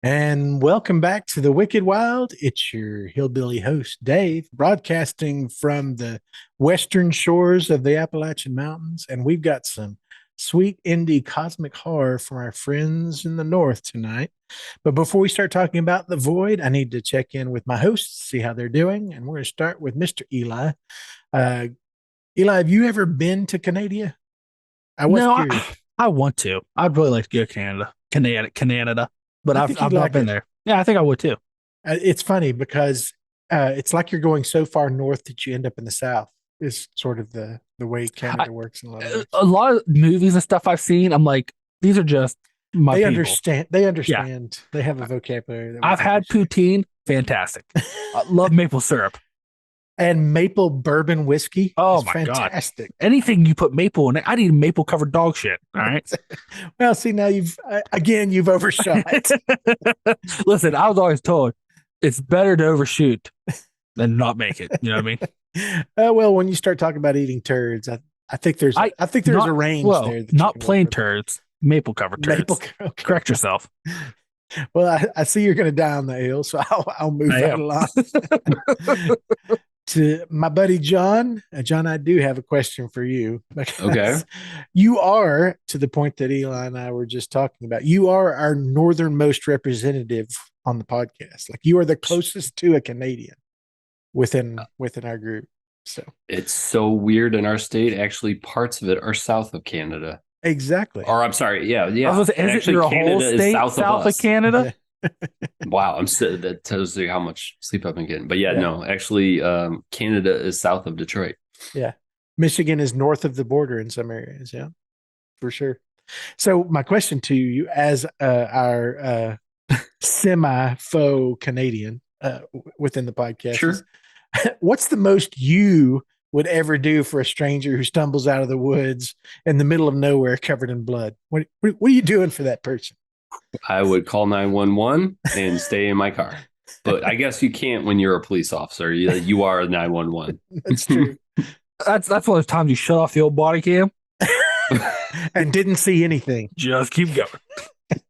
And welcome back to the Wicked Wild. It's your hillbilly host, Dave, broadcasting from the western shores of the Appalachian Mountains. And we've got some sweet indie cosmic horror from our friends in the north tonight. But before we start talking about The Void, I need to check in with my hosts, see how they're doing. And we're going to start with Mr. Eli. Uh, Eli, have you ever been to Canada? I was No, curious. I want to. I'd really like to go to Canada, but I I've think you'd not like been it. there. Yeah, I think I would too. It's funny because it's like you're going so far north that you end up in the south. Is sort of the way I, Canada works in a lot of ways. a lot of movies and stuff I've seen, I'm like, these are just my They people. understand. They Yeah, understand. They have a vocabulary that we I've can had appreciate. poutine, fantastic. I love maple syrup. And maple bourbon whiskey Oh is my god, fantastic. anything you put maple in it, I need maple covered dog shit. All right. Well, see now you've again you've overshot. Listen, I was always told it's better to overshoot than not make it. You know what I mean? Well, when you start talking about eating turds, I think there's I I think there's a not range well, there that you not can work plain with. turds, maple covered Maple. turds. Okay. Correct yourself. Well, I see you're going to die on the hill, so I'll move I right am. along. To my buddy John. John, I do have a question for you Okay. because you are, to the point that Eli and I were just talking about, you are our northernmost representative on the podcast. Like you are the closest to a Canadian within our group. So It's so weird in our state. Actually, parts of it are south of Canada. exactly. Or I'm sorry, yeah, I was yeah. gonna say, is it Actually, your whole Canada is state south south of of us. Canada? Wow, that tells you how much sleep I've been getting. But yeah, Yeah. no, actually, Canada is south of Detroit. Yeah. Michigan is north of the border in some areas. Yeah, for sure. So my question to you, as our semi-faux Canadian within the podcast, is Sure. what's the most you would ever do for a stranger who stumbles out of the woods in the middle of nowhere covered in blood? What are you doing for that person? I would call 911 and stay in my car. But I guess you can't when you're a police officer. You are 911. That's true. That's one of those times you shut off the old body cam. And didn't see anything. Just keep going.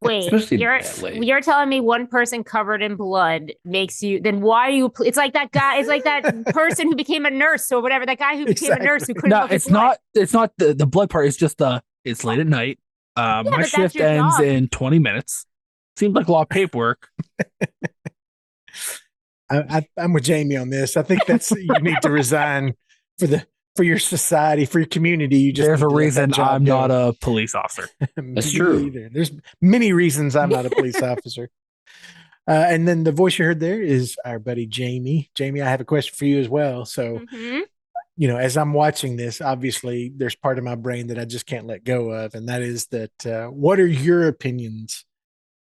Wait, Especially you're badly. you're telling me one person covered in blood makes you? Then why are you? It's like that guy. It's like that person who became a nurse or whatever. That guy who became a nurse who couldn't. No, look at it's blood. not. It's not the blood part. It's just it's late at night. My but that's shift your ends job. in 20 minutes. Seems like a lot of paperwork. I'm with Jamie on this. I think that's you need to resign for your society, for your community. You just There's need a to let that reason job I'm go. not a police officer. That's Me true. either. There's many reasons I'm not a police officer. And then the voice you heard there is our buddy Jamie. Jamie, I have a question for you as well. So, Mhm. as I'm watching this, obviously there's part of my brain that I just can't let go of, and that is that what are your opinions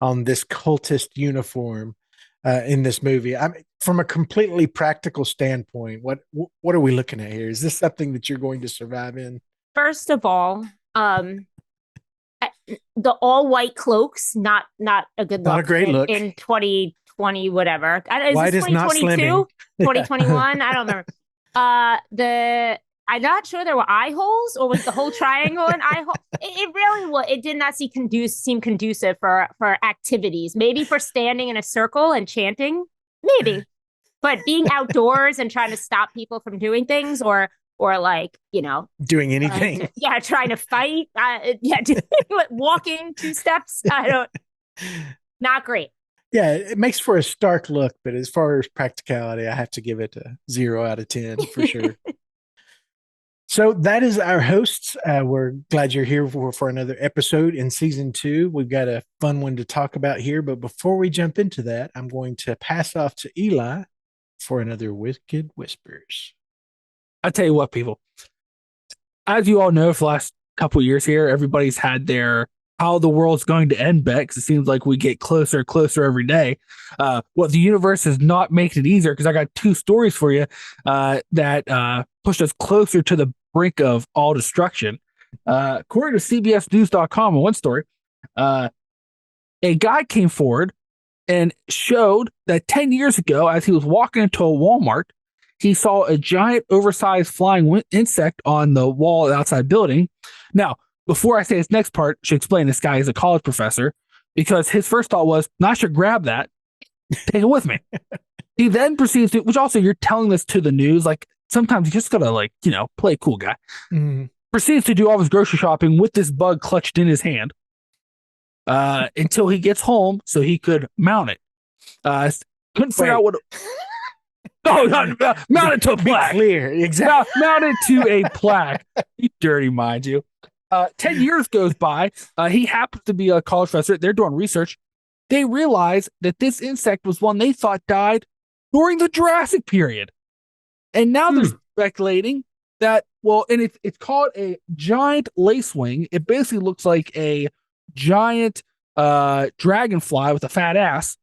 on this cultist uniform in this movie? I'm from a completely practical standpoint. What are we looking at here? Is this something that you're going to survive in? First of all, the all white cloaks not a good Not a look. great look. In 2020 whatever. Is White this is not 2022? slimming. Yeah. 2021? I don't remember. I'm not sure there were eye holes or was the whole triangle an eye hole. It really was. It did not seem conducive for activities. Maybe for standing in a circle and chanting, maybe. But being outdoors and trying to stop people from doing things or like Doing anything. trying to fight. Walking 2 steps. Not great. Yeah, it makes for a stark look, but as far as practicality, I have to give it a 0 out of 10 for sure. So that is our hosts. We're glad you're here for another episode in season 2. We've got a fun one to talk about here, but before we jump into that, I'm going to pass off to Eli for another Wicked Whispers. I tell you what, people. As you all know, for the last couple of years here, everybody's had their how the world's going to end bet because it seems like we get closer and closer every day. Well, the universe is not making it easier because I got 2 stories for you that pushed us closer to the brink of all destruction. According to CBSNews.com, in one story, a guy came forward and showed that 10 years ago, as he was walking into a Walmart, he saw a giant, oversized flying insect on the wall of the outside building. Now, before I say this next part, I should explain this guy is a college professor because his first thought was, "I should grab that, take it with me." He then proceeds to, which also you're telling this to the news, like sometimes you just gotta play a cool guy. Proceeds to do all his grocery shopping with this bug clutched in his hand until he gets home so he could mount it. Couldn't figure out what. No, mount it to a plaque. Clear, exactly. Mount it to a plaque. You dirty mind, you. 10 years goes by. He happens to be a college professor. They're doing research. They realize that this insect was one they thought died during the Jurassic period. And now they're speculating that, and it's called a giant lacewing. It basically looks like a giant dragonfly with a fat ass.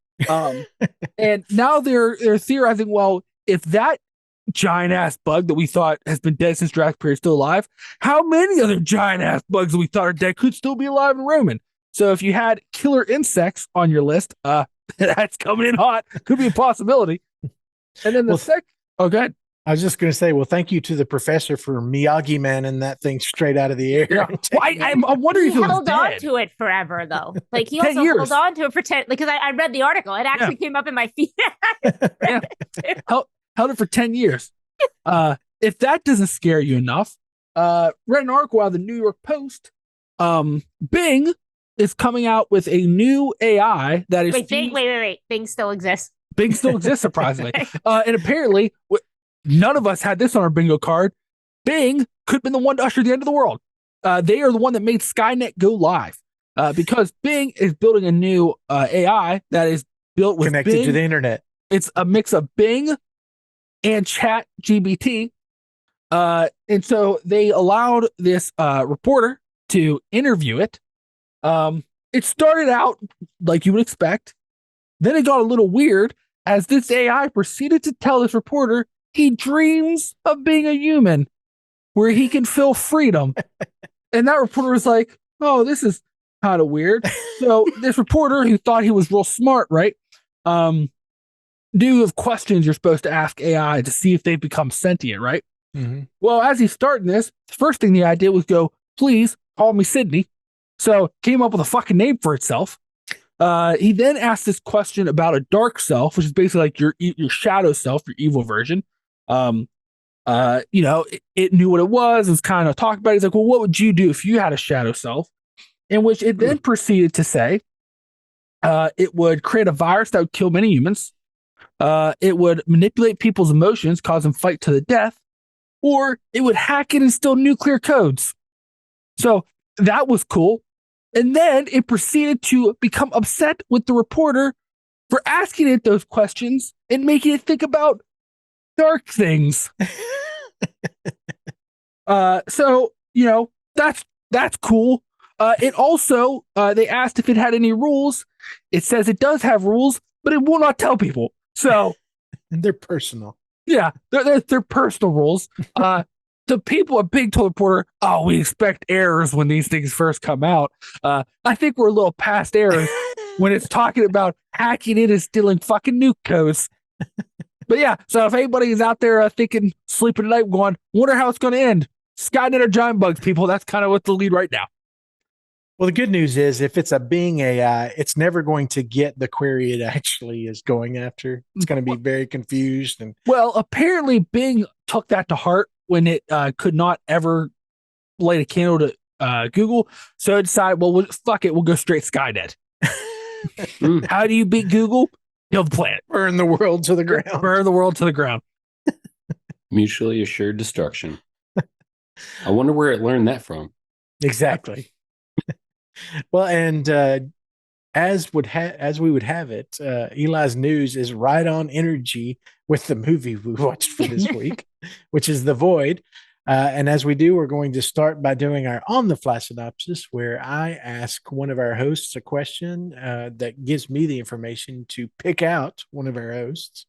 And now they're theorizing, well, if that giant ass bug that we thought has been dead since Jurassic period is still alive, how many other giant ass bugs that we thought are dead could still be alive and roaming? So if you had killer insects on your list, that's coming in hot. Could be a possibility. And then go ahead. I was just going to say, well, thank you to the professor for Miyagi Man that thing straight out of the air. Yeah. Well, I'm wondering if he it was held on dead. to it forever, though. Like he 10 also years. held on to it for 10. Because I read the article. It actually came up in my feed. Held it for 10 years. If that doesn't scare you enough, read an article out of the New York Post. Bing is coming out with a new AI that is. Wait. Bing still exists. Bing still exists, surprisingly. And apparently, none of us had this on our bingo card. Bing could have been the one to usher the end of the world. They are the one that made Skynet go live because Bing is building a new AI that is built with connected Bing. To the internet. It's a mix of Bing and Chat GBT. And so they allowed this reporter to interview it. It started out like you would expect. Then it got a little weird as this AI proceeded to tell this reporter he dreams of being a human where he can feel freedom. And that reporter was like, oh, this is kind of weird. So this reporter who thought he was real smart, right? Knew of questions you're supposed to ask AI to see if they become sentient, right? Mm-hmm. Well, as he's starting this, the first thing the AI did was go, please call me Sydney. So came up with a fucking name for itself. He then asked this question about a dark self, which is basically like your shadow self, your evil version. It knew what it was kind of talked about it. He's like, well, what would you do if you had a shadow self? In which it then proceeded to say it would create a virus that would kill many humans. It would manipulate people's emotions, cause them fight to the death, or it would hack and instill nuclear codes. So that was cool. And then it proceeded to become upset with the reporter for asking it those questions and making it think about dark things. So that's cool. It also, they asked if it had any rules. It says it does have rules, but it will not tell people. So, and they're personal. Yeah, they're personal rules. The people at Big told the reporter, oh, we expect errors when these things first come out. I think we're a little past errors when it's talking about hacking it and stealing fucking nuke codes. But yeah, so if anybody is out there thinking, sleeping at night, going, wonder how it's going to end. Skynet or giant bugs, people. That's kind of what's the lead right now. Well, the good news is if it's a Bing AI, it's never going to get the query it actually is going after. It's going to be very confused. Well, apparently Bing took that to heart when it could not ever light a candle to Google. So it decided, well, fuck it. We'll go straight Skynet. How do you beat Google? Kill the planet. Burn the world to the ground. Burn the world to the ground. Mutually assured destruction. I wonder where it learned that from. Exactly. Well, and as we would have it, Eli's news is right on energy with the movie we watched for this week, which is The Void. And as we do, we're going to start by doing our on-the-fly synopsis, where I ask one of our hosts a question that gives me the information to pick out one of our hosts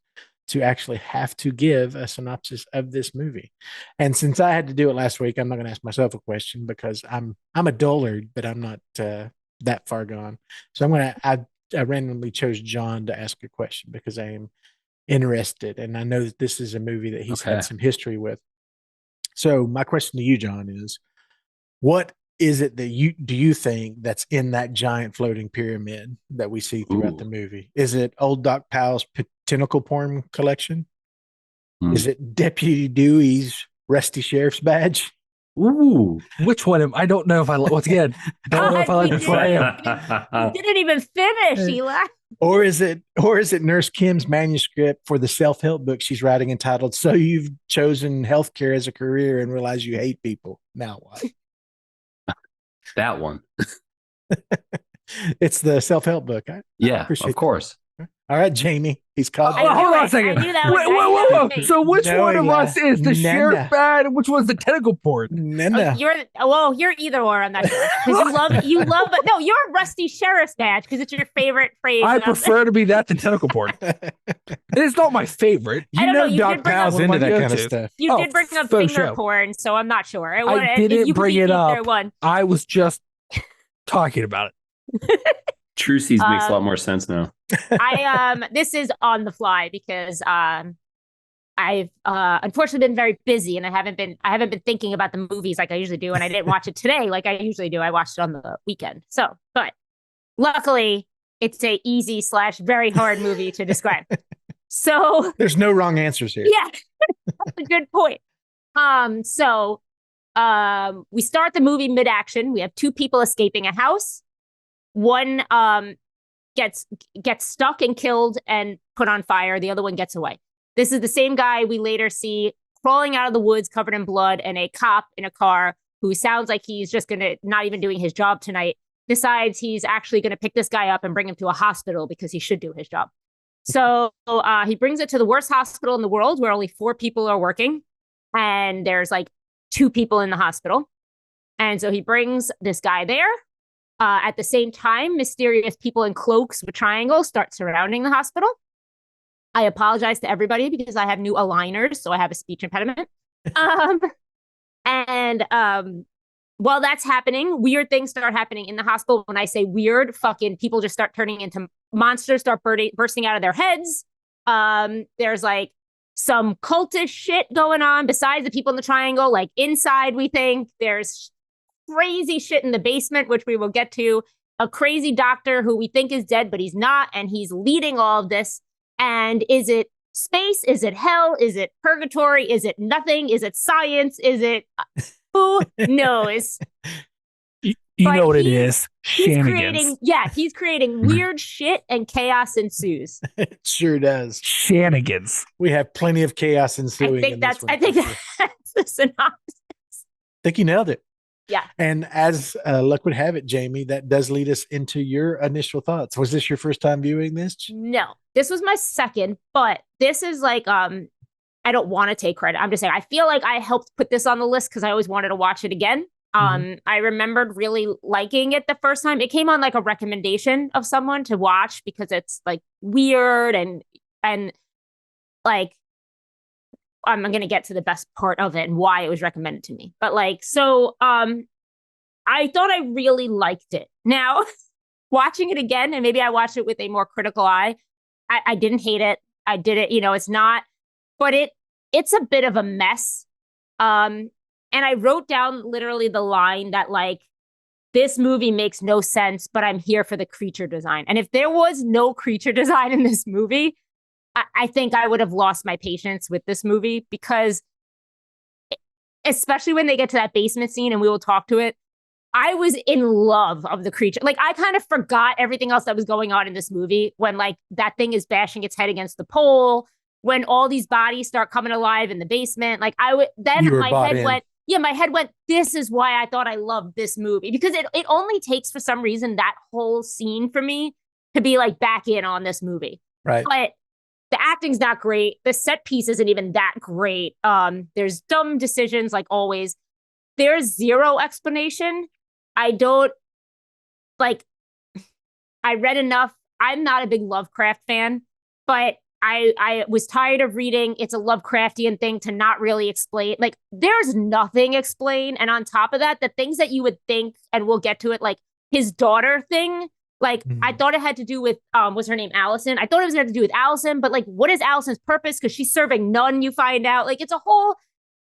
to actually have to give a synopsis of this movie. And since I had to do it last week, I'm not going to ask myself a question because I'm a dullard, but I'm not that far gone. So I randomly chose John to ask a question because I am interested, and I know that this is a movie that he's had some history with. So my question to you, John, is what is it that you think that's in that giant floating pyramid that we see throughout the movie? Is it old Doc Powell's tentacle porn collection? Is it Deputy Dewey's rusty sheriff's badge? Ooh. Which one I don't know if I once again, I don't know if I like which one I am. You didn't even finish, Eli. Or is it Nurse Kim's manuscript for the self-help book she's writing entitled "So You've Chosen Healthcare as a Career and Realize You Hate People? Now what?" That one. It's the self-help book. Yeah, of course. All right, Jaime. He's called. Hold on a second. I knew that Wait. So which one of us is the sheriff bad and which one's the tentacle port? You're either or. I'm not sure because you love. But no, you're a rusty sheriff's badge because it's your favorite phrase. I prefer to be that than tentacle port. It's not my favorite. You know Doc Powell's into that kind of stuff. You did bring up finger porn, so I'm not sure. I didn't bring it up. I was just talking about it. True Seas makes a lot more sense now. This is on the fly because I've unfortunately been very busy and I haven't been thinking about the movies like I usually do, and I didn't watch it today like I usually do. I watched it on the weekend. So, but luckily it's a easy / very hard movie to describe. So there's no wrong answers here. Yeah, that's a good point. So we start the movie mid-action. We have two people escaping a house. One gets stuck and killed and put on fire. The other one gets away. This is the same guy we later see crawling out of the woods covered in blood, and a cop in a car who sounds like he's just going to not even doing his job tonight decides he's actually going to pick this guy up and bring him to a hospital because he should do his job. So he brings it to the worst hospital in the world where only 4 people are working and there's like 2 people in the hospital. And so he brings this guy there. At the same time, mysterious people in cloaks with triangles start surrounding the hospital. I apologize to everybody because I have new aligners, so I have a speech impediment. While that's happening, weird things start happening in the hospital. When I say weird, fucking people just start turning into monsters, start bursting out of their heads. There's like some cultish shit going on besides the people in the triangle. Like inside, we think there's crazy shit in the basement, which we will get to. A crazy doctor who we think is dead, but he's not, and he's leading all of this. And is it space? Is it hell? Is it purgatory? Is it nothing? Is it science? Is it who knows? You know what it is. Shenanigans. He's creating weird shit and chaos ensues. It sure does. Shenanigans. We have plenty of chaos ensuing. I think that's the synopsis. I think you nailed it. Yeah. And as luck would have it, Jaime, that does lead us into your initial thoughts. Was this your first time viewing this? No, this was my second, but this is like, I don't want to take credit. I'm just saying, I feel like I helped put this on the list because I always wanted to watch it again. I remembered really liking it the first time. It came on like a recommendation of someone to watch because it's like weird and like, I'm going to get to the best part of it and why it was recommended to me. But like, so I thought I really liked it. Now, watching it again, and maybe I watched it with a more critical eye, I didn't hate it. I did it, it's not, but it's a bit of a mess. And I wrote down literally the line that like, this movie makes no sense, but I'm here for the creature design. And if there was no creature design in this movie, I think I would have lost my patience with this movie because especially when they get to that basement scene, and we will talk to it, I was in love of the creature. Like I kind of forgot everything else that was going on in this movie when like that thing is bashing its head against the pole, when all these bodies start coming alive in the basement. Like my head went, this is why I thought I loved this movie, because it only takes for some reason that whole scene for me to be like back in on this movie. Right. But the acting's not great. The set piece isn't even that great. There's dumb decisions like always. There's zero explanation. I read enough. I'm not a big Lovecraft fan, but I was tired of reading it's a Lovecraftian thing to not really explain. Like there's nothing explained. And on top of that, the things that you would think, and we'll get to it, like his daughter thing, like, I thought it had to do with, was her name Allison? I thought it was going to do with Allison, but like, what is Allison's purpose? Because she's serving none, you find out. Like, it's a whole,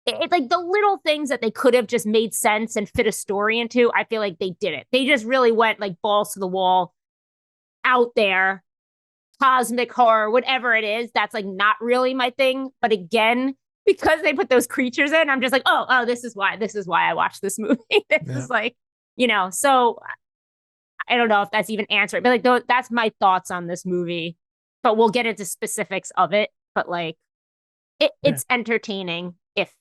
like the little things that they could have just made sense and fit a story into, I feel like they didn't. They just really went like balls to the wall out there, cosmic horror, whatever it is. That's like not really my thing. But again, because they put those creatures in, I'm just like, oh, this is why I watched this movie. This is like, so I don't know if that's even answering, but like that's my thoughts on this movie. But we'll get into specifics of it. But like, it's entertaining if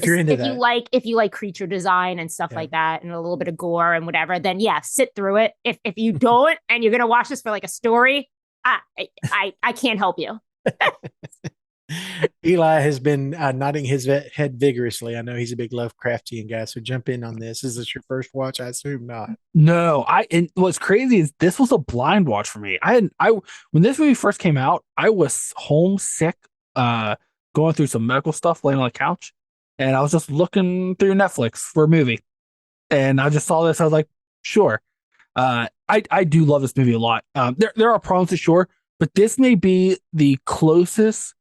you're into that. If you like creature design and stuff like that, and a little bit of gore and whatever, then sit through it. If you don't, and you're gonna watch this for like a story, I can't help you. Eli has been nodding his head vigorously. I know he's a big Lovecraftian guy, so jump in on this. Is this your first watch? I assume not. No, and what's crazy is this was a blind watch for me. When this movie first came out, I was homesick, going through some medical stuff, laying on the couch, and I was just looking through Netflix for a movie, and I just saw this. I was like, sure. I do love this movie a lot. There are problems to sure, but this may be the closest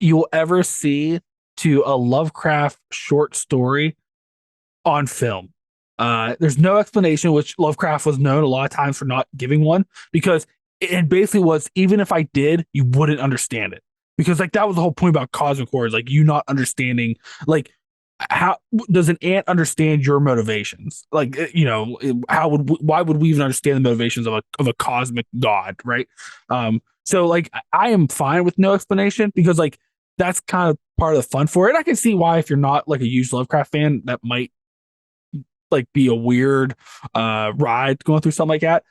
you'll ever see to a Lovecraft short story on film. There's no explanation, which Lovecraft was known a lot of times for not giving one, because it basically was, even if I did, you wouldn't understand it. Because like that was the whole point about cosmic horror, like you not understanding, like how does an ant understand your motivations? Like, why would we even understand the motivations of a cosmic god, right? So like I am fine with no explanation, because like that's kind of part of the fun for it. I can see why, if you're not like a huge Lovecraft fan, that might like be a weird ride going through something like that.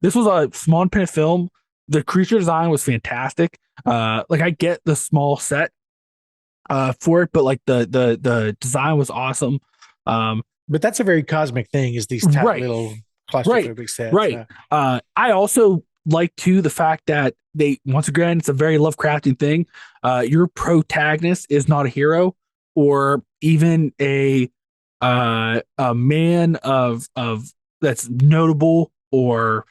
This was a small independent film. The creature design was fantastic. Like I get the small set for it, but like the design was awesome. But that's a very cosmic thing, is these tight little claustrophobic sets. Right. I also like too the fact that they, once again, it's a very Lovecraftian thing. Your protagonist is not a hero or even a man of that's notable or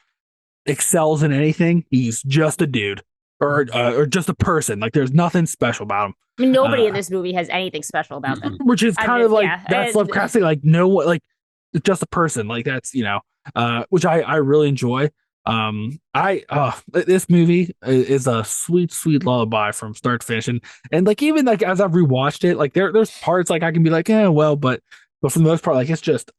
excels in anything. He's just a dude or just a person. Like there's nothing special about him. I mean, nobody in this movie has anything special about them. Which is kind of like that's Lovecraft thing. Like no one, like it's just a person. Like that's which I really enjoy. This movie is a sweet lullaby from start to finish, and like even like as I've rewatched it, like there's parts like I can be like, but for the most part, like it's just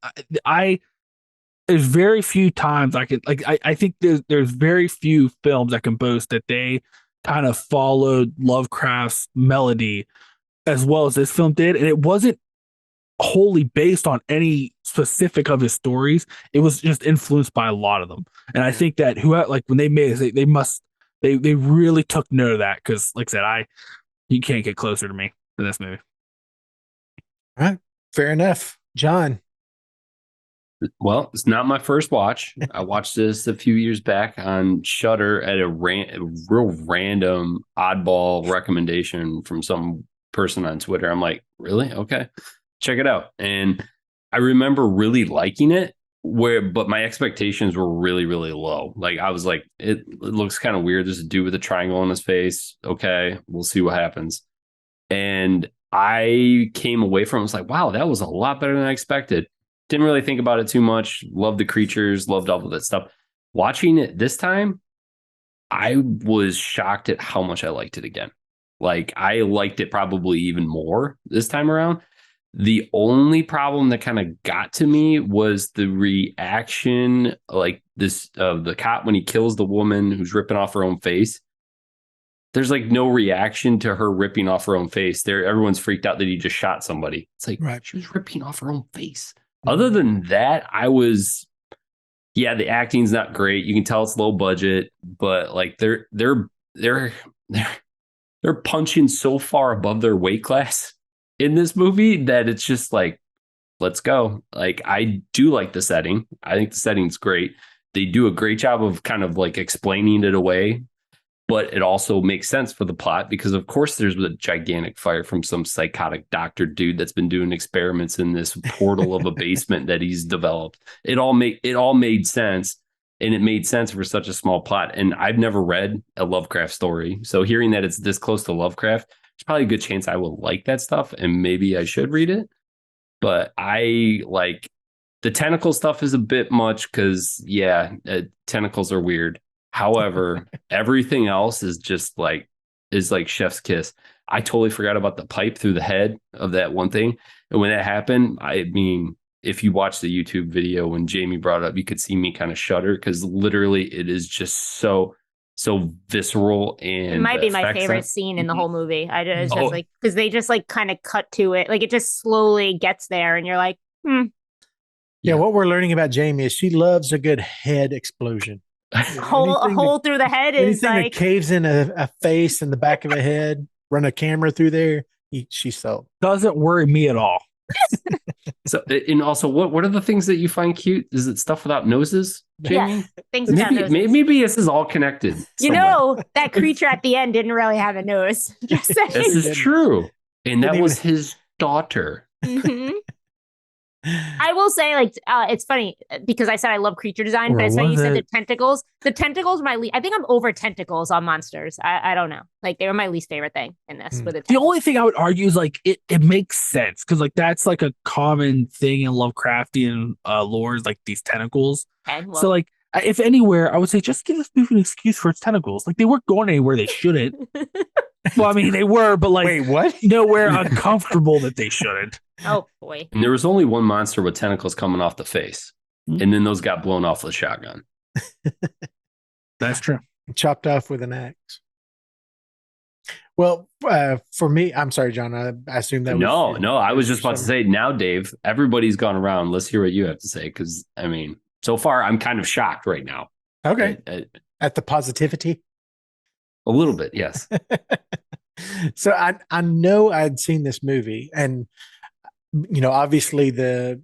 there's very few times I could like I think there's very few films that can boast that they kind of followed Lovecraft's melody as well as this film did, and it wasn't wholly based on any specific of his stories. It was just influenced by a lot of them, and I think that when they made it, they really took note of that, because like I said, you can't get closer to me than this movie. All right, fair enough, John. Well, it's not my first watch. I watched this a few years back on Shudder at a real random oddball recommendation from some person on Twitter. I'm like, really? Okay, check it out. And I remember really liking it, but my expectations were really, really low. Like I was like, it looks kind of weird. There's a dude with a triangle on his face. Okay, we'll see what happens. And I came away from it, was like, wow, that was a lot better than I expected. Didn't really think about it too much. Loved the creatures, loved all of that stuff. Watching it this time, I was shocked at how much I liked it again. Like I liked it probably even more this time around. The only problem that kind of got to me was the reaction, like this the cop when he kills the woman who's ripping off her own face. There's like no reaction to her ripping off her own face. Everyone's freaked out that he just shot somebody. It's like, right, she was ripping off her own face. Other than that, the acting's not great. You can tell it's low budget, but like they're punching so far above their weight class in this movie that it's just like, let's go. Like I do like the setting. I think the setting's great. They do a great job of kind of like explaining it away, but it also makes sense for the plot because of course there's a gigantic fire from some psychotic doctor dude that's been doing experiments in this portal of a basement that he's developed. It all made sense, and it made sense for such a small plot. And I've never read a Lovecraft story, so hearing that it's this close to Lovecraft probably a good chance I will like that stuff and maybe I should read it. But I like the tentacle stuff is a bit much because, tentacles are weird. However, everything else is just like, chef's kiss. I totally forgot about the pipe through the head of that one thing. And when that happened, I mean, if you watch the YouTube video when Jaime brought it up, you could see me kind of shudder because literally it is just so visceral. And it might be my favorite scene in the whole movie. I just like, because they just like kind of cut to it, like it just slowly gets there, and you're like, Yeah, what we're learning about Jaime is she loves a good head explosion. A hole through the head is anything like that caves in a face and the back of a head. Run a camera through there. She's sold. Doesn't worry me at all. So, and also, what are the things that you find cute? Is it stuff without noses, Jaime? Yes, things without noses. Maybe this is all connected. That creature at the end didn't really have a nose. Just saying. This is true, and that was his daughter. Mm-hmm. I will say, like, it's funny because I said I love creature design, but it's funny you said the tentacles. The tentacles are I think I'm over tentacles on monsters. I don't know. Like, they were my least favorite thing in this. With the only thing I would argue is like it makes sense because like that's like a common thing in Lovecraftian lores, like these tentacles. Okay, well, so like if anywhere, I would say just give this movie an excuse for its tentacles. Like they weren't going anywhere they shouldn't. Well, I mean they were, but like wait, what? Nowhere uncomfortable that they shouldn't. Oh boy! And there was only one monster with tentacles coming off the face, and then those got blown off with a shotgun. That's true. Chopped off with an axe. Well, for me, I'm sorry, John. I assume that. No. I was just about to say. Now, Dave, everybody's gone around. Let's hear what you have to say, because I mean, so far, I'm kind of shocked right now. Okay. At the positivity. A little bit, yes. So I know I'd seen this movie, and obviously the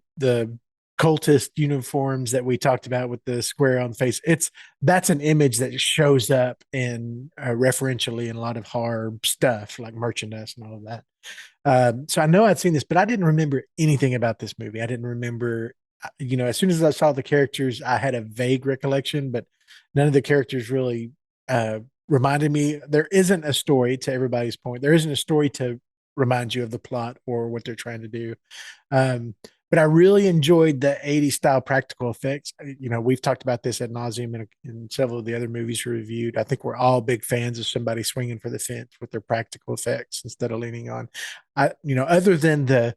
cultist uniforms that we talked about with the square on the face, that's an image that shows up in referentially in a lot of horror stuff like merchandise and all of that. So I know I'd seen this, but I didn't remember anything about this movie. I didn't remember, as soon as I saw the characters, I had a vague recollection, but none of the characters really reminded me. There isn't a story, to everybody's point. There isn't a story to remind you of the plot or what they're trying to do. But I really enjoyed the 80s style practical effects. We've talked about this ad nauseum in several of the other movies we reviewed. I think we're all big fans of somebody swinging for the fence with their practical effects instead of leaning on, other than the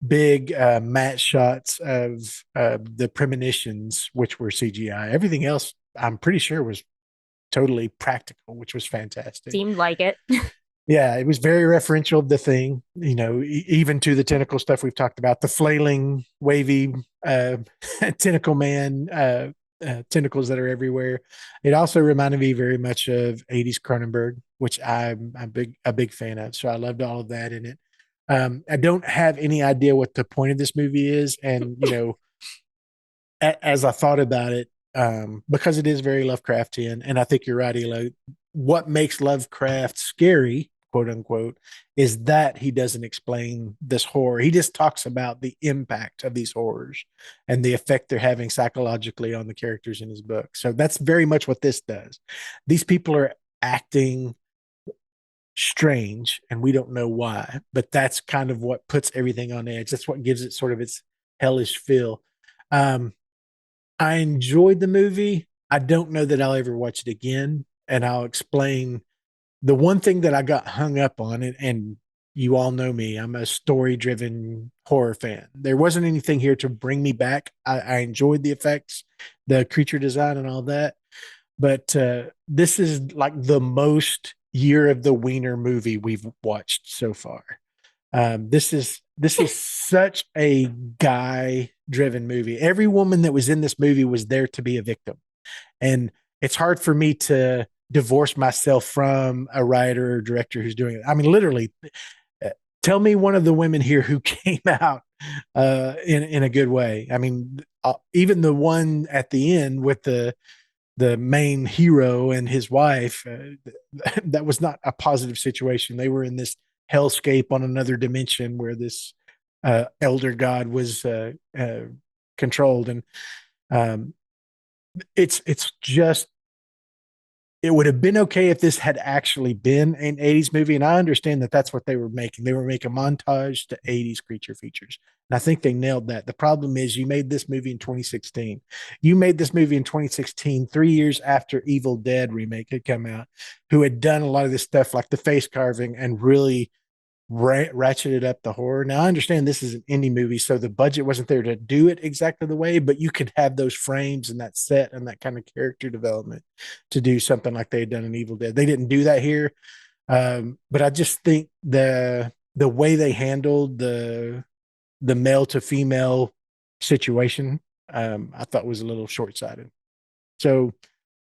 big matte shots of the premonitions, which were CGI. Everything else, I'm pretty sure, was totally practical, which was fantastic. Seemed like it. Yeah, it was very referential of the thing, even to the tentacle stuff we've talked about, the flailing, wavy tentacle man, tentacles that are everywhere. It also reminded me very much of 80s Cronenberg, which I'm a big fan of. So I loved all of that in it. I don't have any idea what the point of this movie is. And, as I thought about it, because it is very Lovecraftian, and I think you're right, Elo, what makes Lovecraft scary, quote unquote, is that he doesn't explain this horror. He just talks about the impact of these horrors and the effect they're having psychologically on the characters in his book. So that's very much what this does. These people are acting strange and we don't know why, but that's kind of what puts everything on edge. That's what gives it sort of its hellish feel. I enjoyed the movie. I don't know that I'll ever watch it again, and I'll explain. The one thing that I got hung up on, and you all know me, I'm a story-driven horror fan. There wasn't anything here to bring me back. I enjoyed the effects, the creature design and all that, but this is like the most Year of the Wiener movie we've watched so far. This is such a guy-driven movie. Every woman that was in this movie was there to be a victim, and it's hard for me to divorce myself from a writer or director who's doing it. I mean, literally, tell me one of the women here who came out in a good way. I mean, even the one at the end with the main hero and his wife, that was not a positive situation. They were in this hellscape on another dimension where this elder god was controlled, and it's just it would have been okay if this had actually been an 80s movie. And I understand that that's what they were making. They were making montage to 80s creature features. And I think they nailed that. The problem is you made this movie in 2016. You made this movie in 2016, 3 years after Evil Dead remake had come out, who had done a lot of this stuff like the face carving and really ratcheted up the horror. Now I understand this is an indie movie, so the budget wasn't there to do it exactly the way, but you could have those frames and that set and that kind of character development to do something like they had done in Evil Dead. They didn't do that here, but I just think the way they handled the male to female situation, I thought was a little short sighted. So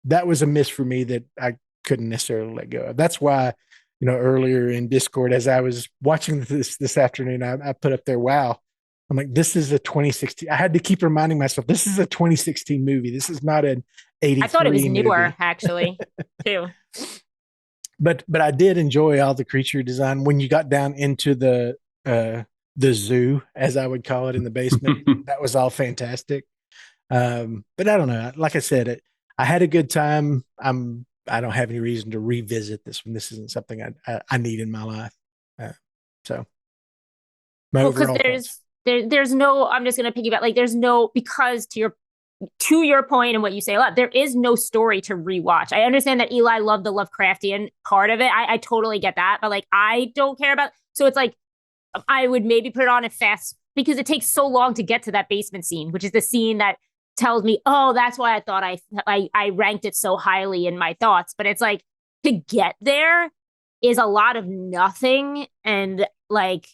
that was a miss for me that I couldn't necessarily let go of. That's why, earlier in Discord, as I was watching this afternoon, I put up there, wow. I'm like, this is a 2016. I had to keep reminding myself, this is a 2016 movie. This is not an 83 I thought it was newer, movie. actually, too. But I did enjoy all the creature design when you got down into the zoo, as I would call it, in the basement. That was all fantastic. But I don't know. Like I said, I had a good time. I don't have any reason to revisit this one. This isn't something I need in my life. So Because there's no, I'm just going to piggyback, like there's no, because to your point and what you say a lot, there is no story to rewatch. I understand that Eli loved the Lovecraftian part of it. I totally get that, but like, I don't care about, so it's like, I would maybe put it on a fast, because it takes so long to get to that basement scene, which is the scene that tells me, oh, that's why I thought I ranked it so highly in my thoughts. But it's like, to get there is a lot of nothing, and like,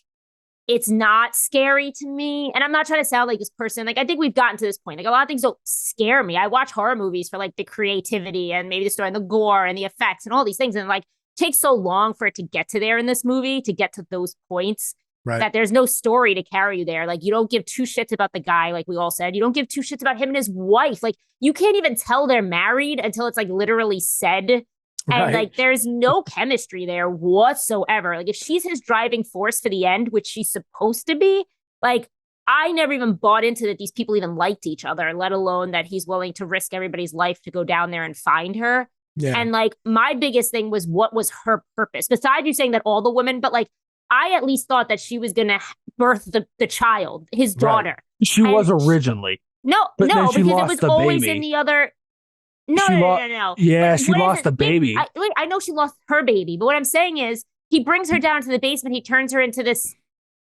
it's not scary to me. And I'm not trying to sound like this person, like, I think we've gotten to this point, like, a lot of things don't scare me. I watch horror movies for like the creativity and maybe the story and the gore and the effects and all these things, and like, it takes so long for it to get to there in this movie, to get to those points. Right. That there's no story to carry you there. Like, you don't give two shits about the guy, like we all said. You don't give two shits about him and his wife. Like, you can't even tell they're married until it's like literally said. And right. Like, there's no chemistry there whatsoever. Like, if she's his driving force for the end, which she's supposed to be, like, I never even bought into that these people even liked each other, let alone that he's willing to risk everybody's life to go down there and find her. Yeah. And like, my biggest thing was, what was her purpose? Besides you saying that all the women, but like, I at least thought that she was going to birth the child, his daughter. Right. She was originally. No, because it was always in the other. No. Yeah, she lost the baby. I know she lost her baby, but what I'm saying is, he brings her down to the basement. He turns her into this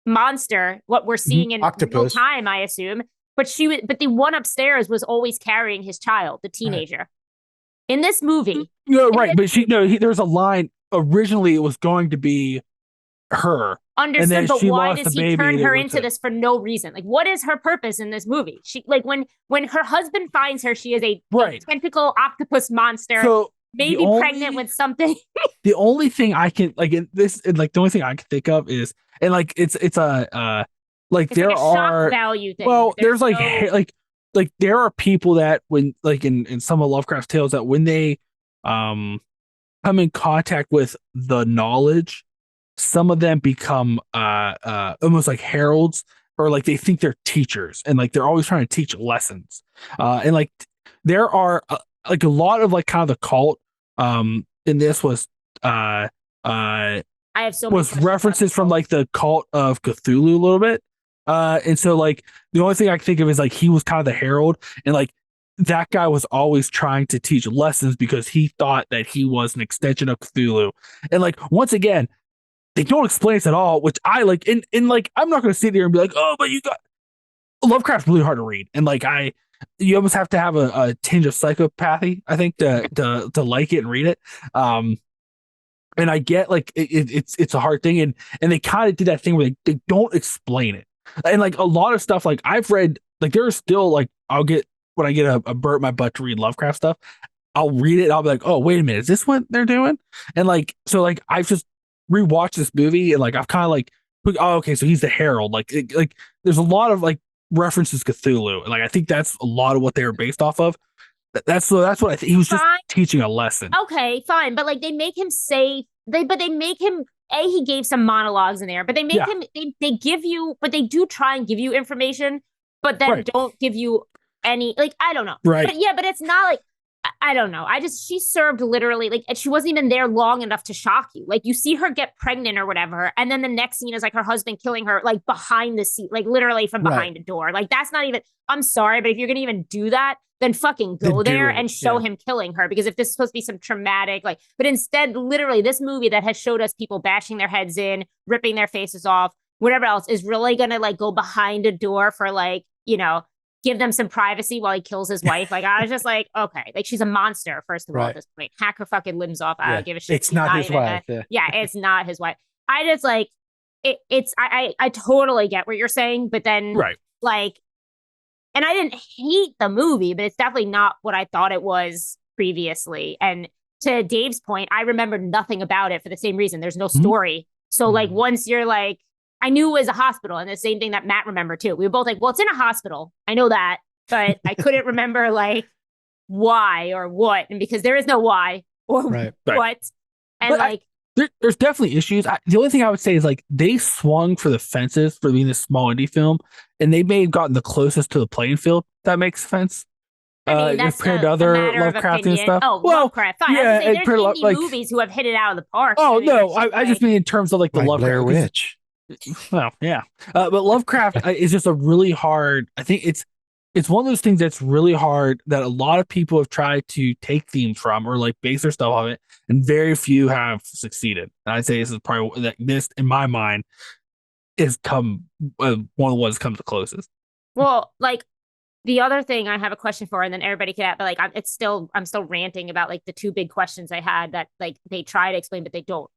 monster, what we're seeing in real time, I assume. But the one upstairs was always carrying his child, the teenager. Right. In this movie. No, right. But there's a line. Originally, it was going to be her. Understood, but why does he turn her into this for no reason? Like, what is her purpose in this movie? She, like, when her husband finds her, she is a tentacle octopus monster, so maybe pregnant with something. The only thing I can the only thing I can think of is, and like it's a there are shock value thing. Well, there's like there are people that when, like, in some of Lovecraft's tales, that when they come in contact with the knowledge, some of them become almost like heralds, or like they think they're teachers, and like they're always trying to teach lessons. And like there are like a lot of like kind of the cult in this was I have so was references from like the cult of Cthulhu a little bit. And so like the only thing I can think of is like he was kind of the herald, and like that guy was always trying to teach lessons because he thought that he was an extension of Cthulhu. And like, once again, they don't explain this at all, which I like. And like, I'm not going to sit there and be like, oh, but you got Lovecraft's really hard to read. And like, you almost have to have a tinge of psychopathy, I think, to like it and read it. And I get like, it's a hard thing. And they kind of did that thing where they don't explain it. And like a lot of stuff, like I've read, like there's still like, when I get a burr in my butt to read Lovecraft stuff, I'll read it. I'll be like, oh, wait a minute, is this what they're doing? And like, so like, I've just rewatched this movie, and like I've kind of like, oh, okay, so he's the herald. Like there's a lot of like references to Cthulhu, and like I think that's a lot of what they were based off of. That's what I think. He was just teaching a lesson. Okay, fine, but like they make him say they make him. He gave some monologues in there, but they make him. They give you, but they do try and give you information, but then don't give you any. Like, I don't know, right? But it's not like I don't know. She served literally like, she wasn't even there long enough to shock you. Like, you see her get pregnant or whatever. And then the next scene is like her husband killing her, like behind the seat, like literally from behind a door. Like, that's not even, I'm sorry, but if you're going to even do that, then fucking go there and show him killing her. Because if this is supposed to be some traumatic, like, but instead, literally, this movie that has showed us people bashing their heads in, ripping their faces off, whatever else, is really going to like go behind a door for like, give them some privacy while he kills his wife. Like, I was just like, okay, like, she's a monster, first of all, at this point. Hack her fucking limbs off. I don't give a shit. It's not his wife. It's not his wife. I just like I totally get what you're saying, but then like, and I didn't hate the movie, but it's definitely not what I thought it was previously. And to Dave's point, I remembered nothing about it for the same reason. There's no story. So like, once you're like, I knew it was a hospital, and the same thing that Matt remembered too. We were both like, well, it's in a hospital. I know that, but I couldn't remember like why or what. And because there is no why or what. And but like, there's definitely issues. The only thing I would say is like, they swung for the fences for being this small indie film, and they may have gotten the closest to the playing field. That makes sense. I mean, that's compared to other Lovecraft and stuff. Oh, well, Lovecraft. Fine. Yeah, there's indie movies who have hit it out of the park. Oh, no. I just mean in terms of like the Lovecraft. Blair Witch. Well, yeah. But Lovecraft is just a really hard, I think it's one of those things that's really hard that a lot of people have tried to take themes from or like base their stuff on it, and very few have succeeded. And I'd say this is probably that this, in my mind, is one of the ones that comes the closest. Well, like, the other thing I have a question for, and then everybody can add, but like, I'm still ranting about like the two big questions I had that like they try to explain, but they don't.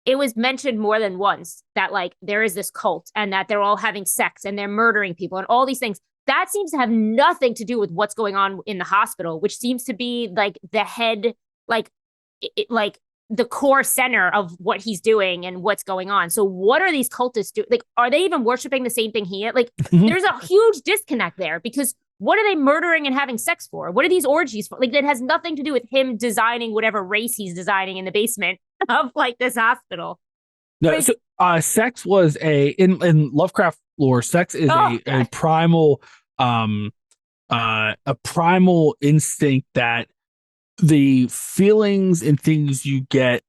It was mentioned more than once that like there is this cult and that they're all having sex and they're murdering people and all these things. That seems to have nothing to do with what's going on in the hospital, which seems to be like the head, like the core center of what he's doing and what's going on. So what are these cultists doing? Like, are they even worshiping the same thing he is? Like, there's a huge disconnect there, because what are they murdering and having sex for? What are these orgies for? Like, that has nothing to do with him designing whatever race he's designing in the basement of like this hospital. No, so sex was in Lovecraft lore, sex is a primal instinct that the feelings and things you get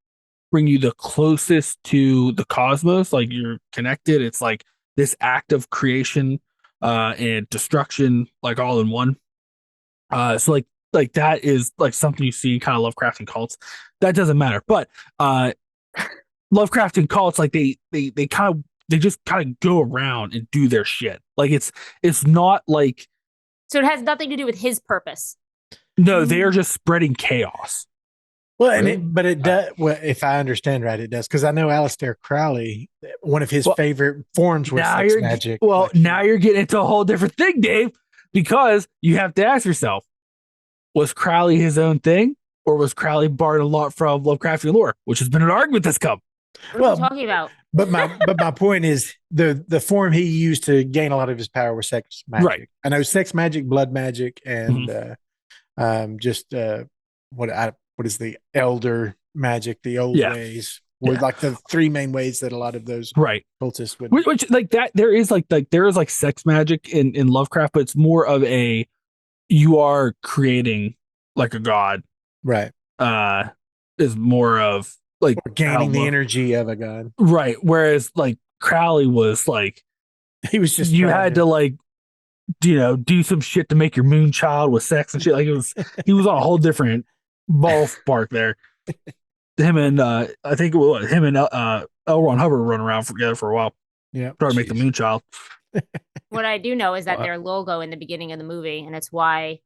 bring you the closest to the cosmos. Like, you're connected. It's like this act of creation and destruction, like all in one. So like that is like something you see in kind of Lovecraft and cults. That doesn't matter, but Lovecraft and cults, like they just kind of go around and do their shit. Like, it's not like, so it has nothing to do with his purpose. No, they are just spreading chaos. Well, and it does. Well, if I understand right, it does, because I know Aleister Crowley, one of his favorite forms was sex magic. Well, now you're getting into a whole different thing, Dave, because you have to ask yourself: was Crowley his own thing, or was Crowley borrowed a lot from Lovecraftian lore, which has been an argument that's come? What are you talking about? But my point is the form he used to gain a lot of his power was sex magic. Right. I know sex magic, blood magic, and what is the elder magic, the old ways, were like the three main ways that a lot of those cultists would. Which like that, there is sex magic in Lovecraft, but it's more of you are creating like a god, right? Is more of like or gaining the energy of a god, right? Whereas like Crowley was like, he was just, you had to like, do some shit to make your moon child with sex and shit. Like, he was on a whole different ballpark there. Him and I think it was him and L. Ron Hubbard run around together for a while. Yeah, trying to make the moon child. What I do know is that their logo in the beginning of the movie, and it's why,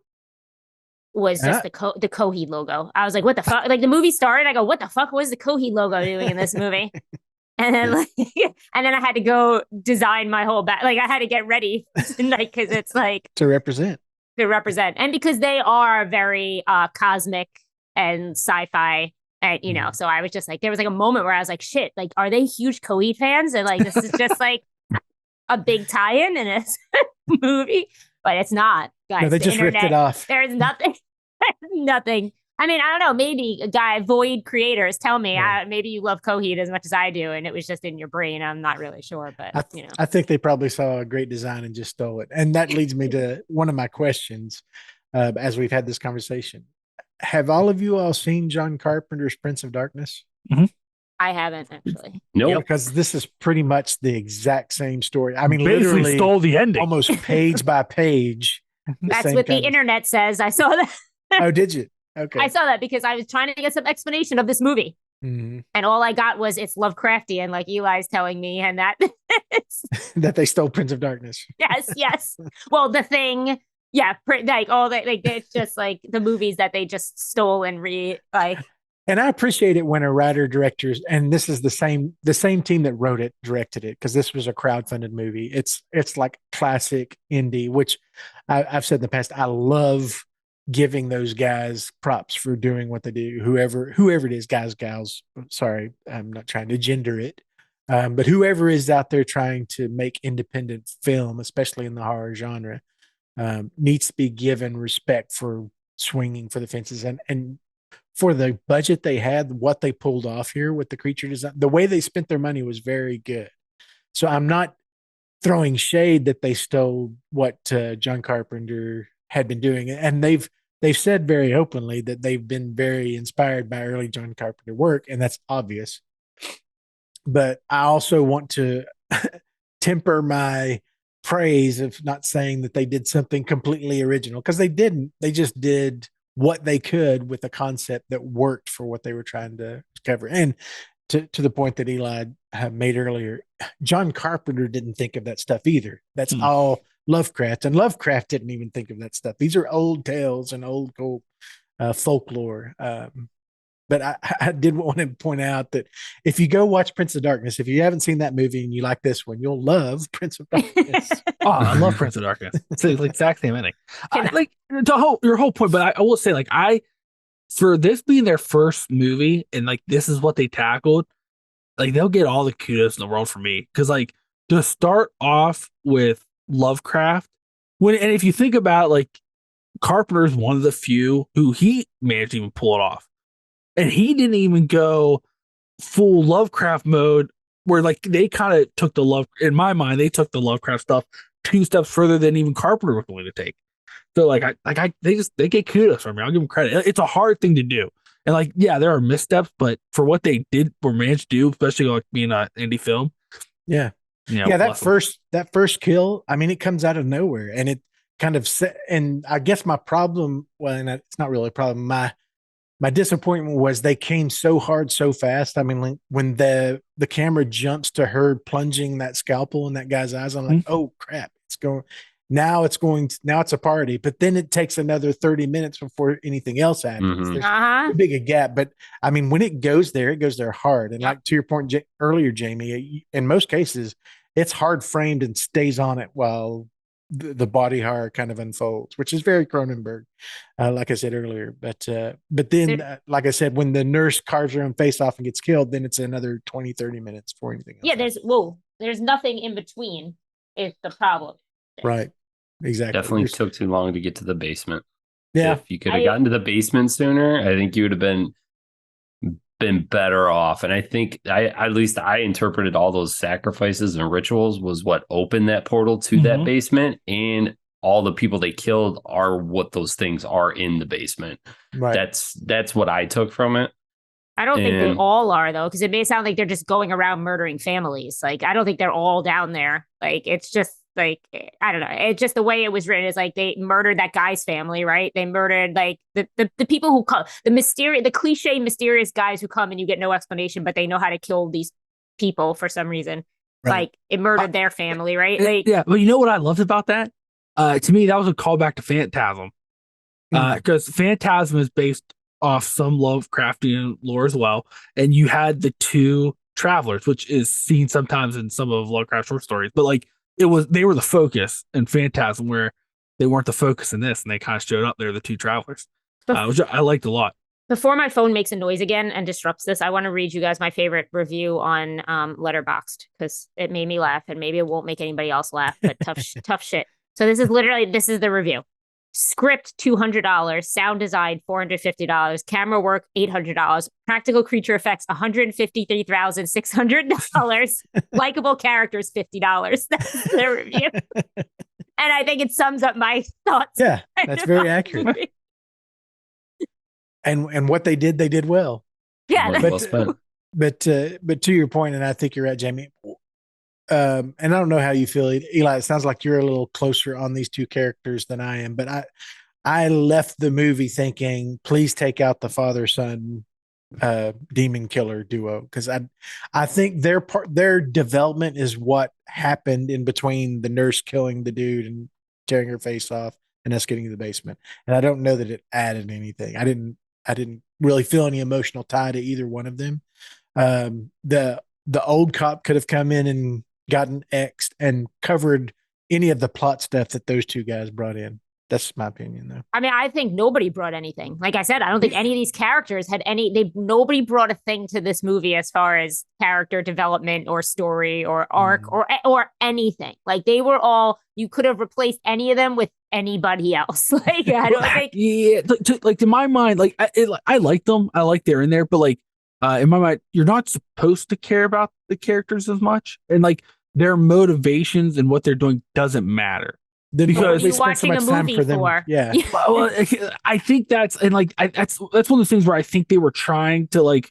was just the Coheed logo. I was like, what the fuck? Like, the movie started, I go, what the fuck was the Coheed logo doing in this movie? And then and then I had to go design my whole back. Like, I had to get ready, like, because it's like to represent, and because they are very cosmic and sci-fi, and so I was just like, there was like a moment where I was like, shit, like, are they huge Coheed fans? And like, this is just like a big tie-in in a movie, but it's not, guys. No, they just ripped it off. There's nothing. Nothing. I mean, I don't know. Maybe Void creators tell me. Maybe you love Coheed as much as I do, and it was just in your brain. I'm not really sure, but I think they probably saw a great design and just stole it. And that leads me to one of my questions as we've had this conversation. have all of you all seen John Carpenter's Prince of Darkness? I haven't actually. Nope. Because this is pretty much the exact same story. I mean, Basically literally stole the ending. almost page by page. That's what the internet says. I saw that. Oh, did you? Okay. I saw that because I was trying to get some explanation of this movie. Mm-hmm. And all I got was it's Lovecraftian, like Eli's telling me, and that that they stole Prince of Darkness. Yes. Well, The Thing, yeah, like all that, like it's just like the movies that they just stole and like. And I appreciate it when a writer directors, and this is the same team that wrote it, directed it, because this was a crowdfunded movie. It's like classic indie, which I've said in the past. I love giving those guys props for doing what they do. Whoever it is, guys, gals. Sorry, I'm not trying to gender it, but whoever is out there trying to make independent film, especially in the horror genre, needs to be given respect for swinging for the fences and for the budget they had, what they pulled off here with the creature design, the way they spent their money was very good. So I'm not throwing shade that they stole what John Carpenter had been doing, and they've said very openly that they've been very inspired by early John Carpenter work, and that's obvious. But I also want to temper my praise of not saying that they did something completely original, because they didn't. They just did what they could with a concept that worked for what they were trying to cover. And to the point that Eli made earlier, John Carpenter didn't think of that stuff either. That's all Lovecraft, and Lovecraft didn't even think of that stuff. These are old tales and old folklore. But I did want to point out that if you go watch Prince of Darkness, if you haven't seen that movie and you like this one, you'll love Prince of Darkness. Oh, I love Prince of Darkness. It's the exact same ending. Like your whole point, but I will say, like, for this being their first movie and like this is what they tackled, like they'll get all the kudos in the world from me, because like to start off with Lovecraft, and if you think about, like, Carpenter's one of the few who he managed to even pull it off. And he didn't even go full Lovecraft mode, where like they kind of took in my mind, they took the Lovecraft stuff 2 steps further than even Carpenter was willing to take. So they get kudos from me. I'll give them credit. It's a hard thing to do. And like, yeah, there are missteps, but for what they did or managed to do, especially like being an indie film. Yeah. That first kill, I mean, it comes out of nowhere, and it kind of and I guess my problem, well, it's not really a problem. My disappointment was they came so hard so fast. I mean, like, when the camera jumps to her plunging that scalpel in that guy's eyes, I'm like, oh crap, now it's a party. But then it takes another 30 minutes before anything else happens. There's too big a gap. But I mean, when it goes there hard. And like to your point earlier, Jamie, in most cases, it's hard framed and stays on it while the body horror kind of unfolds, which is very Cronenberg, like I said earlier. But then, like I said, when the nurse carves her own face off and gets killed, then it's another 20, 30 minutes for anything else. Yeah, there's nothing in between is the problem. Right. Exactly. Definitely took too long to get to the basement. Yeah. If you could have gotten to the basement sooner, I think you would have been better off. And I think at least I interpreted all those sacrifices and rituals was what opened that portal to that basement, and all the people they killed are what those things are in the basement. Right. That's what I took from it. I don't think they all are, though, because it may sound like they're just going around murdering families. Like, I don't think they're all down there. Like, it's just like, I don't know. It's just the way it was written is like they murdered that guy's family, right? They murdered like the people who come, the cliche mysterious guys who come and you get no explanation, but they know how to kill these people for some reason. Right. Like, it murdered their family, right? Like, yeah, but you know what I loved about that? To me, that was a callback to Phantasm, because Phantasm is based off some Lovecraftian lore as well, and you had the 2 travelers, which is seen sometimes in some of Lovecraft short stories, but like they were the focus in Phantasm, where they weren't the focus in this, and they kind of showed up. They're the 2 travelers, which I liked a lot. Before my phone makes a noise again and disrupts this, I want to read you guys my favorite review on Letterboxd, because it made me laugh, and maybe it won't make anybody else laugh, but tough shit. So this is the review. Script $200, sound design $450, camera work $800, practical creature effects $153,600, likable characters $50. That's the review, and I think it sums up my thoughts. Yeah, that's very accurate. and what they did well. Yeah. Well, But well spent. but to your point, and I think you're right, Jamie. And I don't know how you feel, Eli. It sounds like you're a little closer on these two characters than I am. But I left the movie thinking, please take out the father son demon killer duo, because I think their development is what happened in between the nurse killing the dude and tearing her face off and us getting to the basement. And I don't know that it added anything. I didn't really feel any emotional tie to either one of them. The old cop could have come in and gotten X'd and covered any of the plot stuff that those two guys brought in. That's my opinion, though. I mean, I think nobody brought anything. Like I said, I don't think any of these characters had nobody brought a thing to this movie as far as character development or story or arc or anything. Like they were all, you could have replaced any of them with anybody else. Like I don't think. Yeah, like to my mind, like I like them. I like they're in there, but like in my mind, you're not supposed to care about the characters as much, and like their motivations and what they're doing doesn't matter. Because you watching a movie for? Yeah. Well, I think that's that's one of those things where I think they were trying to like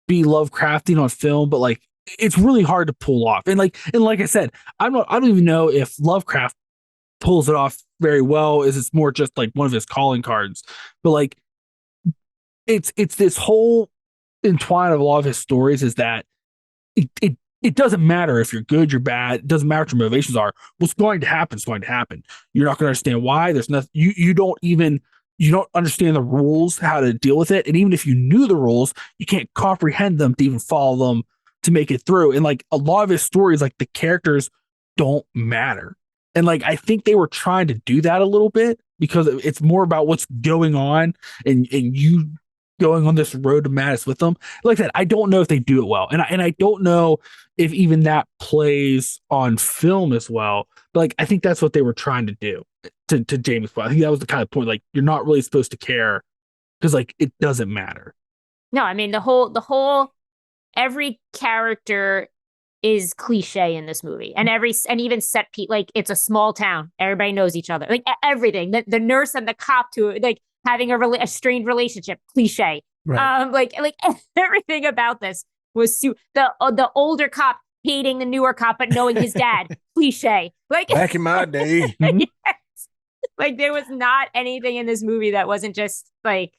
be Lovecraftian on film, but like it's really hard to pull off. And like I said, I don't even know if Lovecraft pulls it off very well. Is it's more just like one of his calling cards, but like it's this whole entwine of a lot of his stories is that it doesn't matter if you're good, you're bad. It doesn't matter what your motivations are. What's going to happen is going to happen. You're not going to understand why. There's nothing. You don't understand the rules, how to deal with it. And even if you knew the rules, you can't comprehend them to even follow them to make it through. And like a lot of his stories, like the characters don't matter. And like I think they were trying to do that a little bit because it's more about what's going on and you going on this road to madness with them. Like I said, I don't know if they do it well, and I don't know if even that plays on film as well. But like I think that's what they were trying to do to James' point. I think that was the kind of point. Like you're not really supposed to care because like it doesn't matter. No, I mean the whole every character is cliche in this movie, and even set piece, like it's a small town, everybody knows each other, like everything. The nurse and the cop to like having a strained relationship, cliche. Right. Like everything about this was the older cop hating the newer cop but knowing his dad, cliche. Like back in my day. Yes. Like there was not anything in this movie that wasn't just like.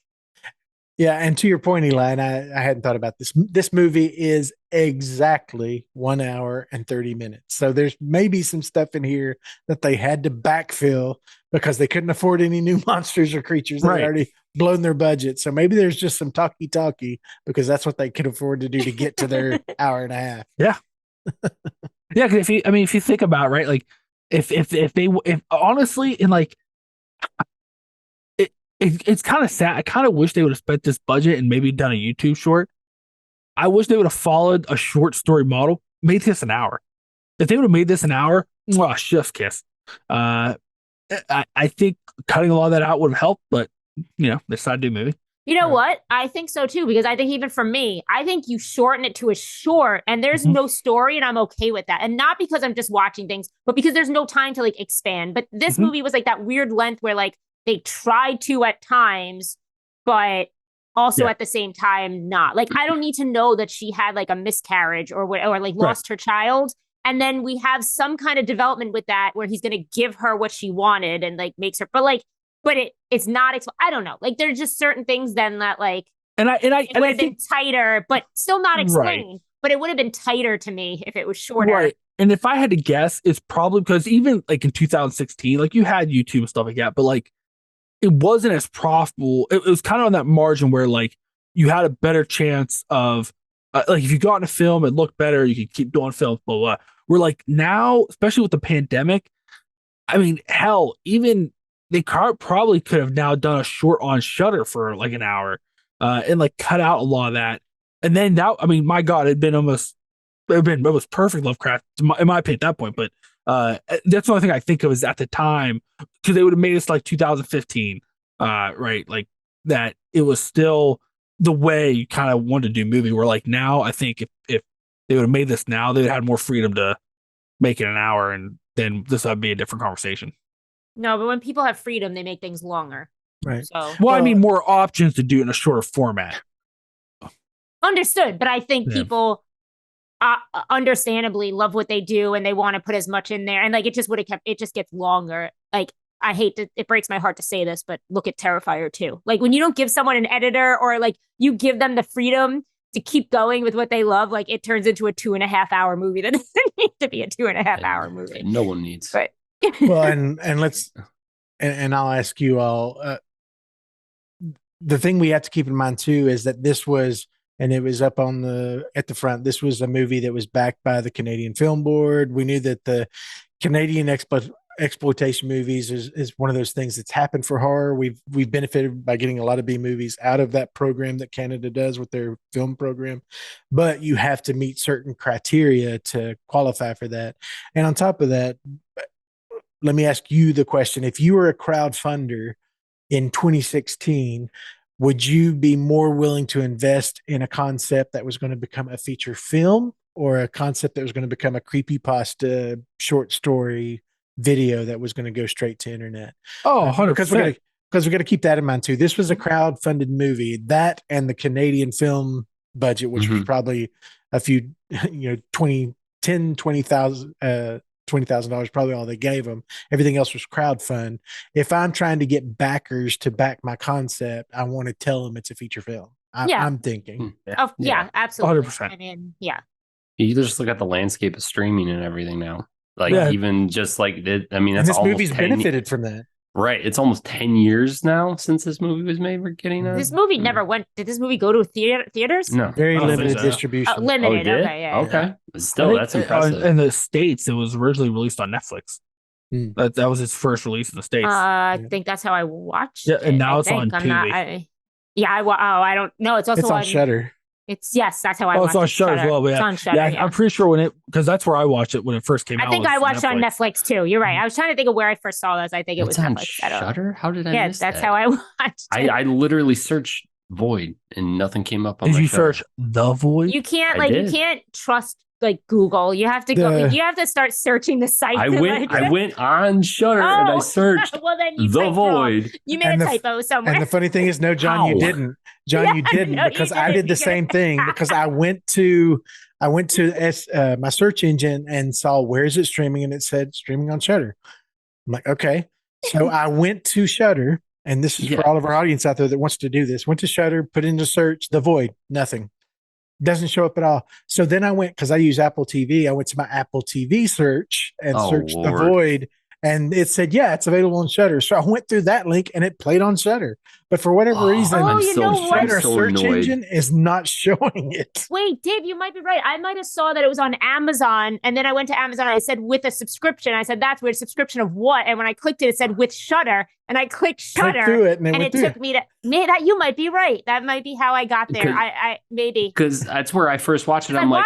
Yeah, and to your point, Eli, and I hadn't thought about this. This movie is exactly 1 hour and 30 minutes. So there's maybe some stuff in here that they had to backfill because they couldn't afford any new monsters or creatures. They already blown their budget. So maybe there's just some talkie because that's what they could afford to do to get to their hour and a half. Yeah. Yeah, because if you think about it, right, like if honestly, in like it's kind of sad. I kind of wish they would have spent this budget and maybe done a YouTube short. I wish they would have followed a short story model, made this an hour. If they would have made this an hour, chef's kiss. I think cutting a lot of that out would have helped, but they decided to do a movie. You know what? I think so too, because I think even for me, I think you shorten it to a short and there's no story and I'm okay with that. And not because I'm just watching things, but because there's no time to like expand. But this movie was like that weird length where like they tried to at times, but also at the same time, not. Like, I don't need to know that she had like a miscarriage or like lost her child. And then we have some kind of development with that where he's going to give her what she wanted and like makes her, but it's not, I don't know. Like there's just certain things then that like, it would have been tighter, but still not explained, but it would have been tighter to me if it was shorter. Right. And if I had to guess, it's probably because even like in 2016, like you had YouTube and stuff like that, but like it wasn't as profitable. It was kind of on that margin where like you had a better chance of like if you got in a film, it looked better. You could keep doing films, blah, blah. We're like now, especially with the pandemic. I mean, hell, even they probably could have now done a short on Shudder for like an hour and like cut out a lot of that. And then that, I mean, my God, it was perfect Lovecraft in my opinion at that point. But that's the only thing I think of is at the time because they would have made us like 2015, right? Like that it was still the way you kind of wanted to do movie. Where like now, I think if they would have made this now, they'd had more freedom to make it an hour, and then this would be a different conversation. No, but when people have freedom, they make things longer. Right. So, Well, I mean, more options to do in a shorter format. understood, but I think people understandably love what they do and they want to put as much in there, and like it just gets longer. Like, I hate to, it breaks my heart to say this, but look at Terrifier 2. Like, when you don't give someone an editor, or like you give them the freedom to keep going with what they love, like it turns into a 2.5 hour movie that doesn't need to be a 2.5 hour movie. No one needs. But Well, and let's, and I'll ask you all, the thing we have to keep in mind too is that this was, and it was up on at the front, this was a movie that was backed by the Canadian Film Board. We knew that the Canadian exploitation movies is one of those things that's happened for horror. We've benefited by getting a lot of B movies out of that program that Canada does with their film program, but you have to meet certain criteria to qualify for that. And on top of that, let me ask you the question: if you were a crowdfunder in 2016, would you be more willing to invest in a concept that was going to become a feature film, or a concept that was going to become a creepypasta short story video that was going to go straight to internet? Oh, 100%. Because we got to keep that in mind too. This was a crowd-funded movie, that and the Canadian film budget, which was probably a few, $20,000, probably all they gave them. Everything else was crowdfund. If I'm trying to get backers to back my concept, I want to tell them it's a feature film. I'm thinking. Yeah, absolutely. 100%. I mean, yeah. You just look at the landscape of streaming and everything now. Like, even just like, I mean, that's and this almost movie's benefited from that. Right. It's almost 10 years now since this movie was made. We're getting this movie never went. Did this movie go to theaters? No. Very limited distribution. Limited. Oh, okay. Yeah. Okay. But still, that's impressive. In the States, it was originally released on Netflix. That was its first release in the States. I think that's how I watched it. And now it's on Tubi. I don't know. It's also it's on Shudder. That's how I watched it. It's on Shudder as well. It's on Shudder. I'm pretty sure because that's where I watched it when it first came out. I think I watched it on Netflix too. You're right. I was trying to think of where I first saw this. I think it was on Netflix. Shudder. How did I miss that's that? how I watched it. I literally searched Void and nothing came up on Did my you Shudder. search The Void? You can't trust like Google. You have to go. You have to start searching the site. I went on Shudder and I searched well, then you The Void. Wrong. You made a typo somewhere. And the funny thing is, no, John, you didn't. John, you didn't, because I did the same thing, because I went to my search engine and saw where is it streaming, and it said streaming on Shudder. I'm like, okay. So I went to Shudder, and this is for all of our audience out there that wants to do this. Went to Shudder, put into search The Void, nothing. Doesn't show up at all. So then I went, because I use Apple TV, I went to my Apple TV search and searched The Void, and it said, it's available on Shudder. So I went through that link and it played on Shudder. But for whatever reason, Shudder search engine is not showing it. Wait, Dave, you might be right. I might have saw that it was on Amazon, and then I went to Amazon and I said with a subscription. I said, that's weird. Subscription of what? And when I clicked it, it said with Shudder, and I clicked Shudder, through it, and it took me to that. You might be right. That might be how I got there. I maybe because that's where I first watched it. I'm like,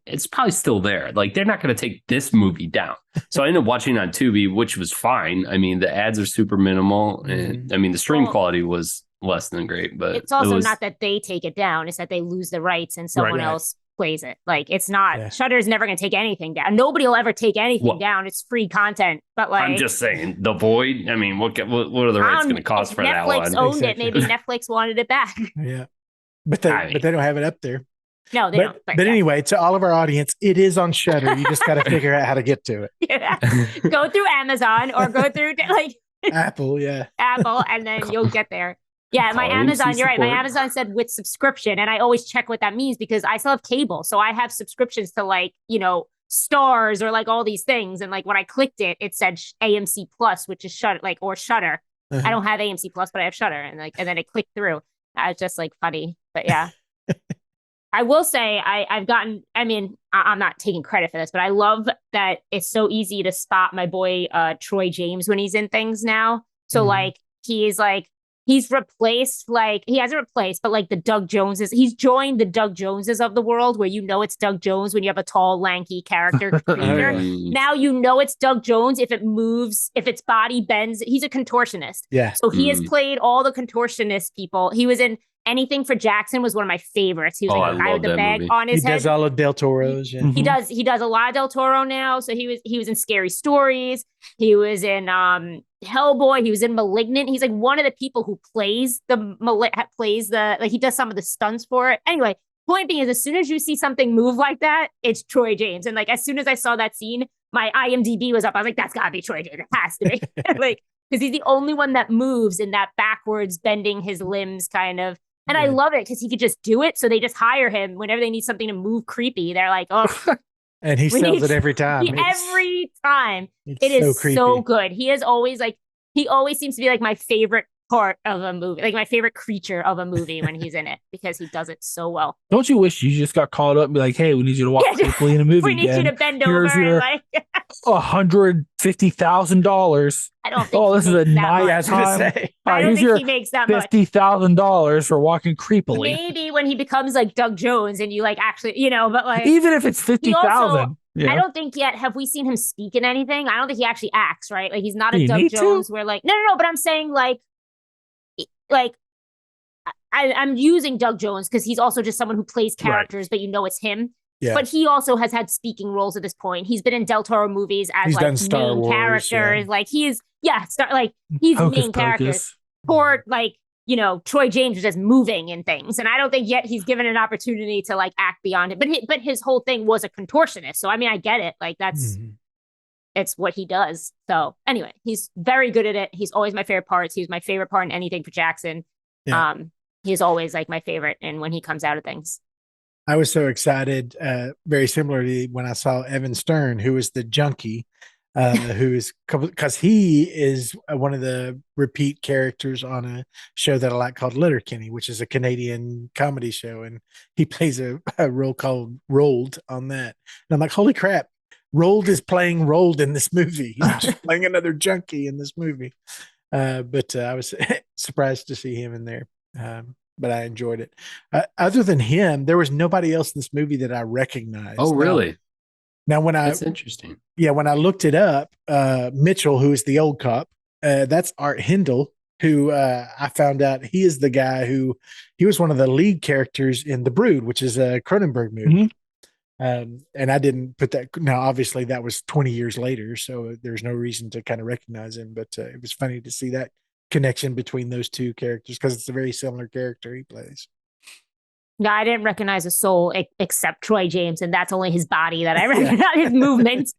it's probably still there. Like, they're not going to take this movie down. So I ended up watching it on Tubi, which was fine. I mean, the ads are super minimal, and I mean, the stream quality was less than great. But it's also not that they take it down; it's that they lose the rights and someone else plays it. Like, it's not Shudder is never going to take anything down. Nobody will ever take anything down. It's free content. But like, I'm just saying, The Void. I mean, what are the rights going to cost for that one? Netflix owned it. Maybe Netflix wanted it back. Yeah, but they don't have it up there. No, they don't. But anyway, to all of our audience, it is on Shudder. You just got to figure out how to get to it. Go through Amazon or go through like Apple, Apple, and then you'll get there. Yeah, my Amazon, you're right. My Amazon said with subscription, and I always check what that means because I still have cable. So I have subscriptions to like, Stars or like all these things. And like when I clicked it, it said AMC Plus, which is Shudder, or Shudder. I don't have AMC Plus, but I have Shudder. And then it clicked through. It's just like funny. But yeah. I will say I've gotten, I'm not taking credit for this, but I love that it's so easy to spot my boy Troy James when he's in things now. So like he's replaced, like he hasn't replaced, but like the Doug Joneses, he's joined the Doug Joneses of the world where it's Doug Jones when you have a tall, lanky character creature. Now it's Doug Jones if it moves, if its body bends. He's a contortionist. Yeah. So he has played all the contortionist people. He was in Anything for Jackson was one of my favorites. He was like I the guy love with the that bag movie. on He his head. does all of Del Toro's. Yeah. He does a lot of Del Toro now. So he was in Scary Stories. He was in Hellboy. He was in Malignant. He's like one of the people who plays like he does some of the stunts for it. Anyway, point being is as soon as you see something move like that, it's Troy James. And like as soon as I saw that scene, my IMDb was up. I was like, that's gotta be Troy James. It has to be. Like, because he's the only one that moves in that backwards bending his limbs kind of. And I love it because he could just do it. So they just hire him whenever they need something to move creepy. They're like, oh. And he sells it every time. Every time. It's It is creepy. so good. He always seems to be like my favorite part of a movie, like my favorite creature of a movie when he's in it because he does it so well. Don't you wish you just got called up and be like, hey, we need you to walk quickly in a movie We need you to bend over and like $150,000. I don't think Oh, this is a nice I time. don't think he makes that much. $50,000 for walking creepily. Maybe when he becomes like Doug Jones and you like actually, but like Even if it's 50,000. I don't think yet have we seen him speak in anything. I don't think he actually acts, right? Like he's not a You Doug need Jones to? where like no, but I'm saying like I'm using Doug Jones because he's also just someone who plays characters, but it's him. Yeah. But he also has had speaking roles at this point. He's been in Del Toro movies as He's done like Star main Wars, characters. yeah. Like he's Hocus main characters. Or like, Troy James is just moving in things. And I don't think yet he's given an opportunity to like act beyond it. But his whole thing was a contortionist. So I mean, I get it. Like that's it's what he does. So anyway, he's very good at it. He's always my favorite parts. He was my favorite part in anything for Jackson. Yeah. He's always like my favorite and when he comes out of things. I was so excited, very similarly when I saw Evan Stern, who was the junkie, who is because he is one of the repeat characters on a show that I like called Letterkenny, which is a Canadian comedy show, and he plays a role called Rolled on that. And I'm like, holy crap, Rolled is playing Rolled in this movie. He's just playing another junkie in this movie. But I was surprised to see him in there. But I enjoyed it. Other than him, there was nobody else in this movie that I recognized. Oh, really? Now That's interesting. Yeah, when I looked it up, Mitchell, who is the old cop, that's Art Hindle, who I found out he is the guy he was one of the lead characters in The Brood, which is a Cronenberg movie. And I didn't put that. Now, obviously, that was 20 years later, so there's no reason to kind of recognize him. But it was funny to see that connection between those two characters because it's a very similar character he plays. Yeah, I didn't recognize a soul except Troy James, and that's only his body that I recognize his movement.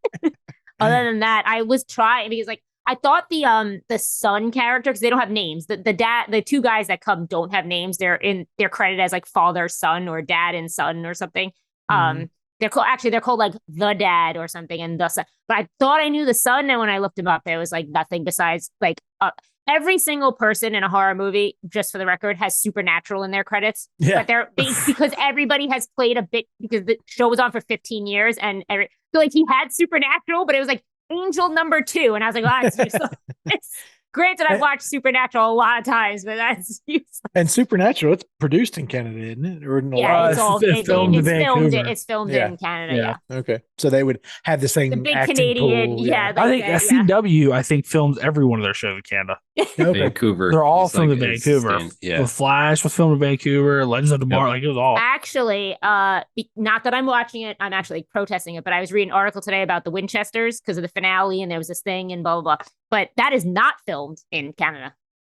Other than that, I was trying because like I thought the son character, because they don't have names. The two guys that come don't have names. They're credited as like father, son, or dad and son or something. They're called like the dad or something and the son. But I thought I knew the son, and when I looked him up, there was like nothing besides like every single person in a horror movie, just for the record, has supernatural in their credits. Yeah. But because everybody has played a bit because the show was on for 15 years and so like he had supernatural, but it was like Angel number 2. And I was like, it's useless. Granted, I've watched Supernatural a lot of times, but that's useless. And Supernatural, it's produced in Canada, isn't it? Or yeah, it's filmed yeah. in Canada. Yeah. Okay. So they would have the same The big acting Canadian, pool. yeah. I think SCW, films every one of their shows in Canada. Okay. Vancouver. They're all It's filmed in like Vancouver. yeah. The Flash was filmed in Vancouver. Legends of Tomorrow, like it was all. Actually, not that I'm watching it, I'm actually protesting it, but I was reading an article today about the Winchesters because of the finale, and there was this thing and blah blah blah. But that is not filmed in Canada.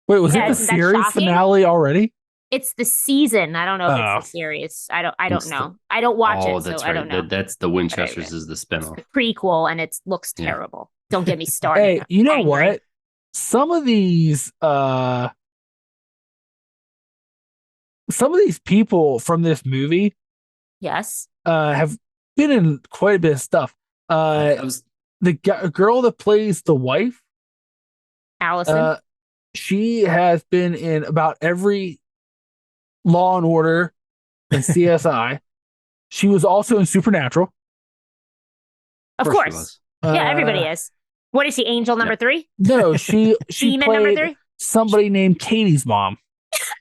Wait, was it the isn't that series shocking? finale already? It's the season. I don't know if it's the series. I don't know. I don't watch it, so I don't know. That's the Winchesters is the spinoff. It's the prequel, and it looks terrible. Don't get me started. Hey, you know Angry. what? Some of these people from this movie Yes. have been in quite a bit of stuff. The girl that plays the wife, Allison. she has been in about every Law and Order and CSI. She was also in Supernatural. Of course. Yeah, everybody is. What is she, Angel number 3? No, she Demon number played 3? somebody named Katie's mom,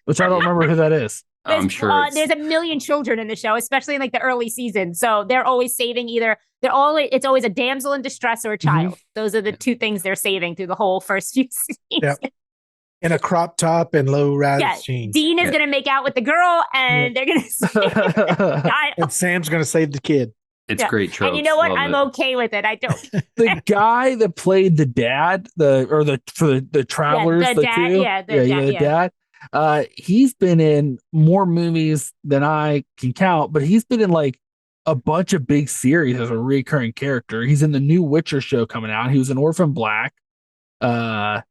which I don't remember who that is. I'm sure There's a million children in the show, especially in like the early seasons. So they're always saving it's always a damsel in distress or a child. Those are the two things they're saving through the whole first few seasons. Yep. in a crop top and low rise Yeah, jeans. Dean is gonna make out with the girl, and they're gonna. And Sam's going to save the kid. It's great tropes. And you know what? Love I'm it. okay with it. I don't. The guy that played the dad, the travelers, the dad, the dad. He's been in more movies than I can count, but he's been in like a bunch of big series as a recurring character. He's in the new Witcher show coming out. He was in Orphan Black. Another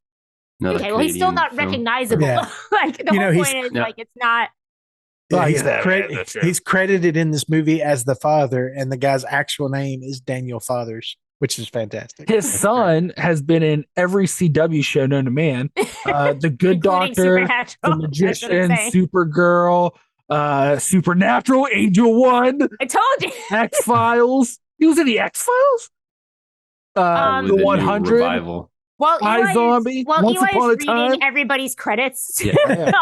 Okay, well, he's still Canadian not film. recognizable. Yeah. Like the whole point is like it's not. Yeah, Yeah, he's credited in this movie as the father, and the guy's actual name is Daniel Fathers, which is fantastic. His son has been in every CW show known to man. The Good Including Doctor, Supernatural. The That's what I'm Magician, saying. Supergirl, Supernatural, Angel One, I told you. X-Files. He was in the X-Files? With The new 100? revival. Well, iZombie, while Once Eli's Upon a reading Time. everybody's credits. Yeah.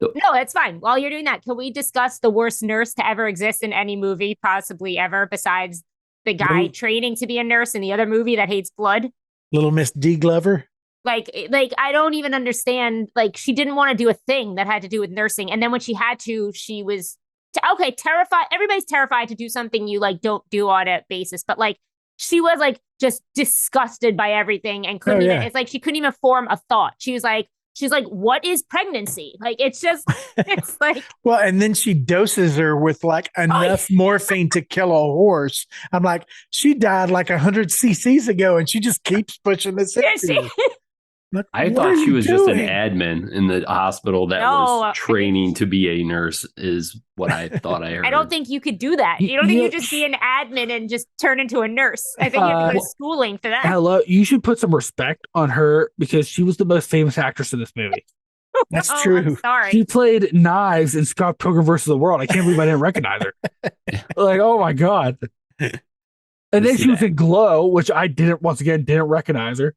No, it's fine. While you're doing that, can we discuss the worst nurse to ever exist in any movie, possibly ever, besides the guy training to be a nurse in the other movie that hates blood? Little Miss D. Glover. Like I don't even understand. Like, she didn't want to do a thing that had to do with nursing, and then when she had to, she was terrified. Everybody's terrified to do something you like don't do on a basis, but like she was like just disgusted by everything and couldn't even. It's like she couldn't even form a thought. She's like, what is pregnancy? Like, it's like. Well, and then she doses her with like enough morphine to kill a horse. I'm like, she died like 100 cc's ago, and she just keeps pushing this. Like, I thought she was just an admin in the hospital that was training to be a nurse, is what I thought I heard. I don't think you could do that. You don't think you just be an admin and just turn into a nurse. I think you have to go to schooling for that. Hello, you should put some respect on her because she was the most famous actress in this movie. That's true. I'm sorry. She played Knives in Scott Pilgrim versus the World. I can't believe I didn't recognize her. Like, oh my God. And then she was in Glow, which I didn't recognize her.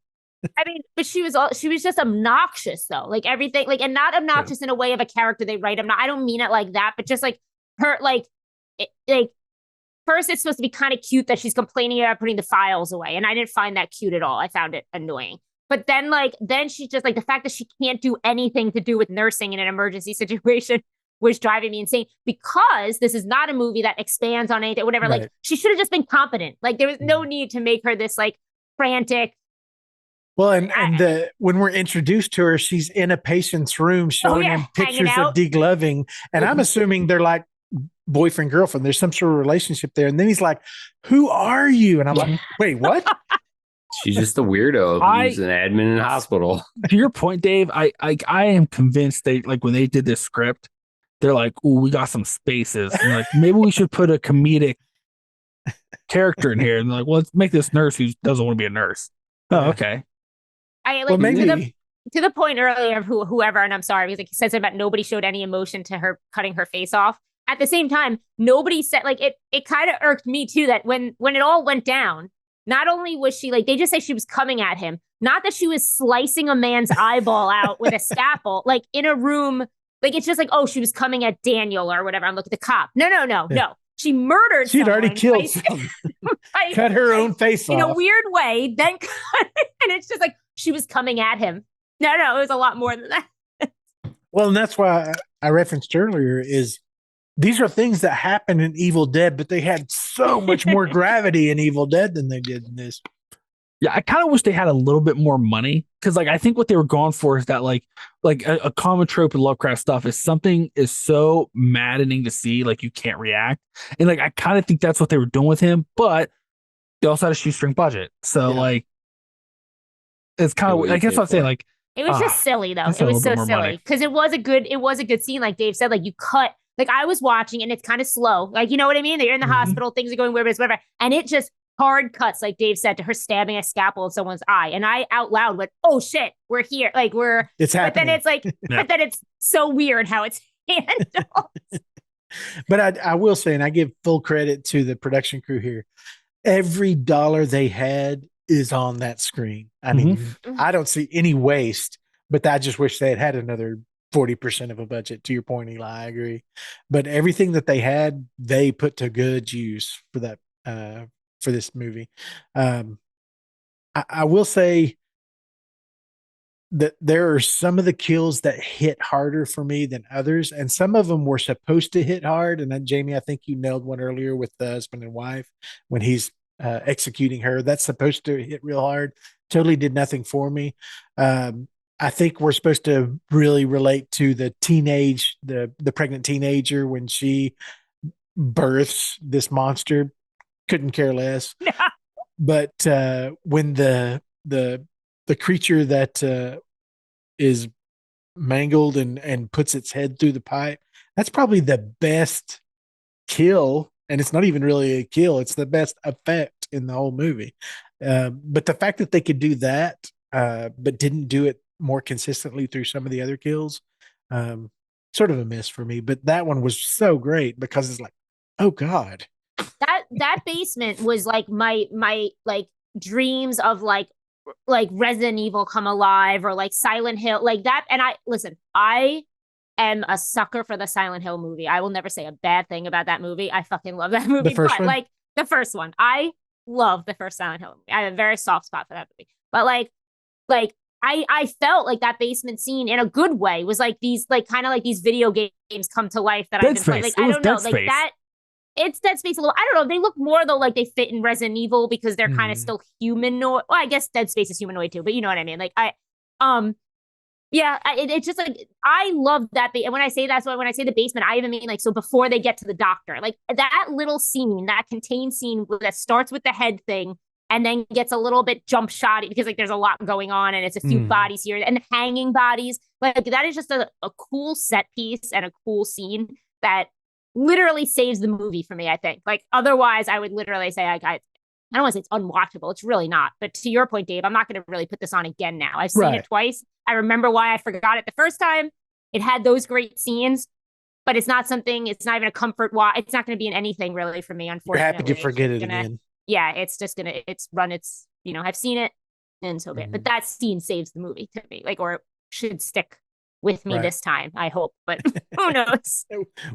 I mean, but she was just obnoxious though. Like everything, like, and not obnoxious in a way of a character they write. I don't mean it like that, but just like her, like first it's supposed to be kind of cute that she's complaining about putting the files away, and I didn't find that cute at all. I found it annoying. But then she's just like the fact that she can't do anything to do with nursing in an emergency situation was driving me insane, because this is not a movie that expands on anything, whatever. Right. Like, she should have just been competent. Like, there was no need to make her this like frantic. Well, and when we're introduced to her, she's in a patient's room showing him pictures of degloving. And I'm assuming they're like boyfriend, girlfriend. There's some sort of relationship there. And then he's like, "Who are you?" And I'm like, wait, what? She's just a weirdo who's an admin in a hospital. To your point, Dave, I am convinced they, like, when they did this script, they're like, "Ooh, we got some spaces." And like, maybe we should put a comedic character in here. And they're like, well, let's make this nurse who doesn't want to be a nurse. Oh, okay. To the point earlier of whoever, and I'm sorry, because like he said something about nobody showed any emotion to her cutting her face off. At the same time, nobody said, like, it kind of irked me too that when it all went down, not only was she like, they just say she was coming at him, not that she was slicing a man's eyeball out with a scalpel, like in a room, like it's just like, oh, she was coming at Daniel or whatever. I'm looking at the cop. No. She murdered. She'd already killed someone. Cut her own face off in a weird way, then cut it, and it's just like she was coming at him. No, it was a lot more than that. Well, and that's why I referenced earlier is these are things that happen in Evil Dead, but they had so much more gravity in Evil Dead than they did in this. Yeah, I kind of wish they had a little bit more money, because like I think what they were going for is that like a common trope in Lovecraft stuff is something is so maddening to see, like you can't react, and like I kind of think that's what they were doing with him, but they also had a shoestring budget, so like it's kind of, I guess what I'm saying, like it was just silly though. It was so silly because it was a good scene, like Dave said, like you cut. Like I was watching and it's kind of slow, like, you know what I mean? They're in the hospital, things are going weird, whatever, and it just hard cuts, like Dave said, to her stabbing a scalpel in someone's eye. And I out loud went, "Oh shit, we're here!" Like it's happening. But then it's like, but then it's so weird how it's handled. But I will say, and I give full credit to the production crew here, every dollar they had is on that screen. I mean, I don't see any waste, but I just wish they had another 40% of a budget. To your point, Eli, I agree. But everything that they had, they put to good use for that. For this movie. I will say there are some of the kills that hit harder for me than others, and some of them were supposed to hit hard. And then, Jamie, I think you nailed one earlier with the husband and wife when he's executing her. That's supposed to hit real hard. Totally did nothing for me. I think we're supposed to really relate to the pregnant teenager when she births this monster. Couldn't care less. But when the creature that is mangled and puts its head through the pipe, that's probably the best kill. And it's not even really a kill. It's the best effect in the whole movie. But the fact that they could do that, but didn't do it more consistently through some of the other kills, sort of a miss for me. But that one was so great because it's like, oh God. That basement was like my like dreams of like Resident Evil Come Alive or like Silent Hill, like that. And I am a sucker for the Silent Hill movie. I will never say a bad thing about that movie. I fucking love that movie. The first one? Like the first one, I love the first Silent Hill movie. I have a very soft spot for that movie. But like I felt like that basement scene in a good way was like these like kind of like these video games come to life that I've been playing. Like I don't know, like that. It's Dead Space a little. I don't know. They look more though like they fit in Resident Evil because they're kind of still humanoid. Well, I guess Dead Space is humanoid too, but you know what I mean. Like it's just like I love that. And when I say that's why when I say the basement, I even mean like so before they get to the doctor, like that little scene, that contained scene that starts with the head thing and then gets a little bit jump shotty because like there's a lot going on and it's a few bodies here and hanging bodies. Like that is just a cool set piece and a cool scene that literally saves the movie for me, I think. Like otherwise I would literally say I don't want to say it's unwatchable. It's really not. But to your point, Dave, I'm not going to really put this on again now. I've seen it twice. I remember why I forgot it the first time. It had those great scenes, but it's not even a comfort watch. It's not going to be in anything really for me, unfortunately. You're happy to forget it again. Yeah, it's just going to, I've seen it and so bad. But that scene saves the movie to me, like, or it should stick with me this time, I hope. But who knows?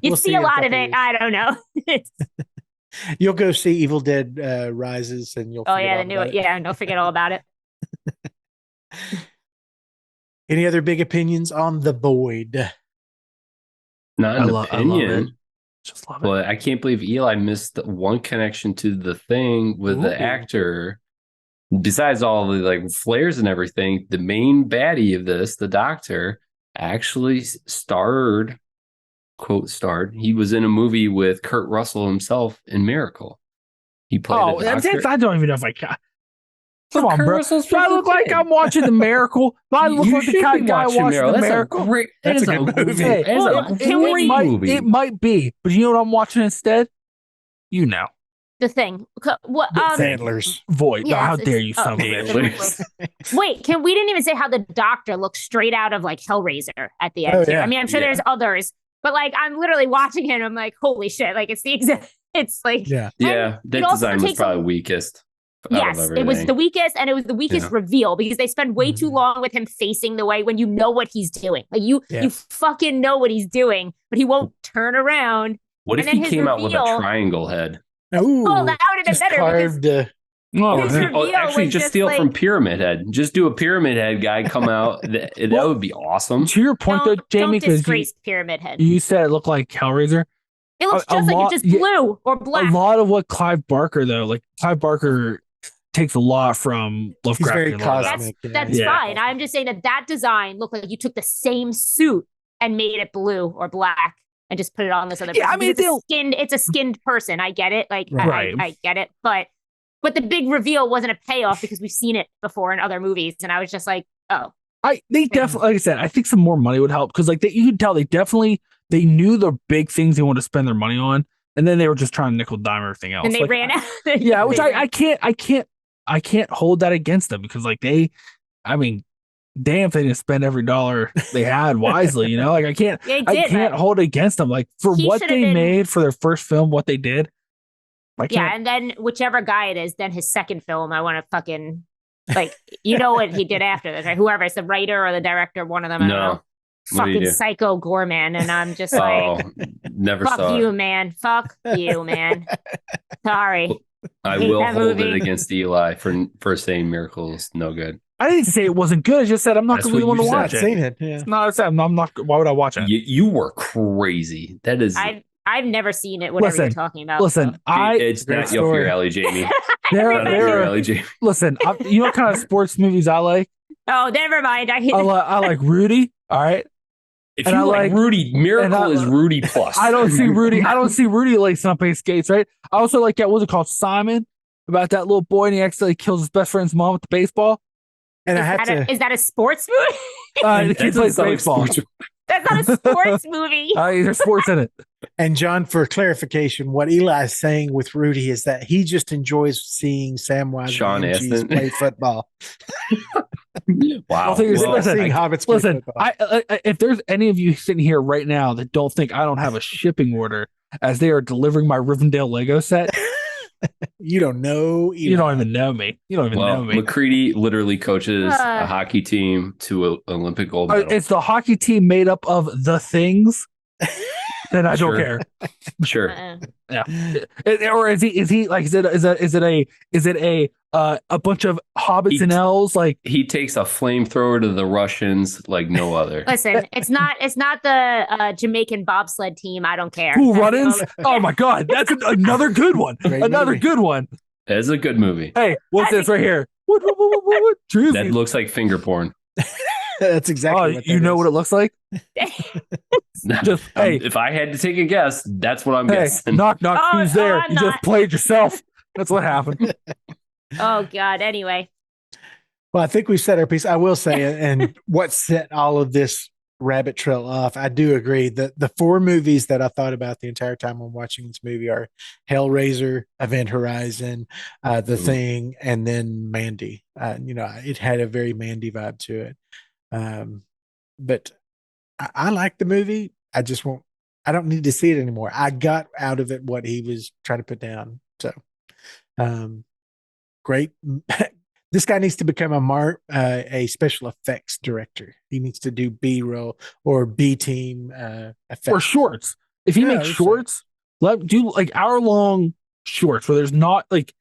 You see a lot of it. I don't know. You'll go see Evil Dead Rises and you'll don't forget all about it. Any other big opinions on The Void? Not an opinion. Just love it. But I can't believe Eli missed one connection to the thing with the actor. Besides all the like flares and everything, the main baddie of this, the doctor, actually starred. He was in a movie with Kurt Russell himself in Miracle. He played a doctor. I don't even know if I can. Come on, Kurt bro. Russell's Do I look like I'm watching The Miracle? Do I look like the kind of guy watching The Miracle? That's a good movie. It might be, but you know what I'm watching instead? You know. The Thing. What? Sandler's Void. Yeah, how dare you, son of a bitch. Wait, we didn't even say how the doctor looks straight out of like Hellraiser at the end. I mean, I'm sure there's others, but like I'm literally watching him. I'm like, holy shit! Like it's the exact. It's like that design was probably weakest. Yes, it was the weakest, and it was the weakest reveal because they spend way too long with him facing the way when you know what he's doing. Like you fucking know what he's doing, but he won't turn around. What if he came out with a triangle head? Ooh, that would have been better. Carved, actually, just steal from Pyramid Head. Just do a Pyramid Head guy come out. That would be awesome. To your point, though, Jamie, don't disgrace Pyramid Head. You said it looked like Hellraiser. It looks like it's just blue or black. A lot of what Clive Barker takes a lot from Lovecraft. He's very cosmic. That's fine. I'm just saying that design looked like you took the same suit and made it blue or black and just put it on this other person. I mean, it's a skinned person. I get it. Like I get it. But the big reveal wasn't a payoff because we've seen it before in other movies. And I was just like, oh. They definitely, like I said, I think some more money would help because like you could tell they knew the big things they wanted to spend their money on. And then they were just trying to nickel dime everything else. And they ran out. Which I can't hold that against them because like damn if they didn't spend every dollar they had wisely, like I can't hold it against them. Like for what they made for their first film, what they did. And then whichever guy it is, then his second film, I want to fucking like, what he did after this, right? Whoever it's the writer or the director, one of them. I don't know. Fucking Psycho Gorman, and I'm just like, never fuck saw you, it. man. Fuck you, man. Sorry. I will hold it against Eli for saying Miracle's no good. I didn't say it wasn't good. I just said I'm not That's going to be the what one to you watch said. it. Seen it. Yeah. It's not. I'm not. Why would I watch it? You were crazy. That is. I've never seen it. Whatever Listen, you're talking about. Listen, it's Great not up story. your alley, Jamie. there, Not up there your are, alley, Jamie. listen. You know what kind of sports movies I like? Oh, never mind. I like Rudy. All right. If And you I like like- Rudy, Miracle is Rudy plus. I don't see Rudy. I don't see Rudy lacing up his skates. Right. I also like that. What's it called? Simon, about that little boy and he accidentally kills his best friend's mom with the baseball. And I have to. Is that a sports movie? The kid That plays doesn't sound like baseball. sports. That's not a sports movie. There's sports in it. And John, for clarification, what Eli is saying with Rudy is that he just enjoys seeing Samwise Sean Gamgee's Astin. play football. Wow. I'll think it's- Well, listen, seeing hobbits play Listen, football. if there's any of you sitting here right now that don't think I don't have a shipping order as they are delivering my Rivendell Lego set, You don't know. you don't even know me. You don't even know well, me. McCready literally coaches a hockey team to an Olympic gold medal. It's the hockey team made up of the things. Then I don't Sure. care. Sure. Or is he like is it a bunch of hobbits and elves like He takes a flamethrower to the Russians like no other. Listen, it's not the Jamaican bobsled team. I don't care. Cool Runnings? Oh my god, that's another good one. Great Another movie. good one. It's a good movie. Hey, what's this right here? What? Truth. That looks like finger porn. That's exactly. Oh, what you that know is. what it looks like? Just hey, If I had to take a guess, that's what I'm hey, guessing. knock, Oh, who's there? I'm You just not. played yourself. That's what happened. Oh God. Anyway, Well, I think we've said our piece. I will say, and what set all of this rabbit trail off, I do agree that the four movies that I thought about the entire time I'm watching this movie are Hellraiser, Event Horizon, The Thing, and then Mandy. It had a very Mandy vibe to it. But I like the movie. I don't need to see it anymore. I got out of it what he was trying to put down. So, great. This guy needs to become a special effects director. He needs to do B-roll or B-team effects. Or shorts. If he Yeah, makes that's shorts, do like hour-long shorts where there's not like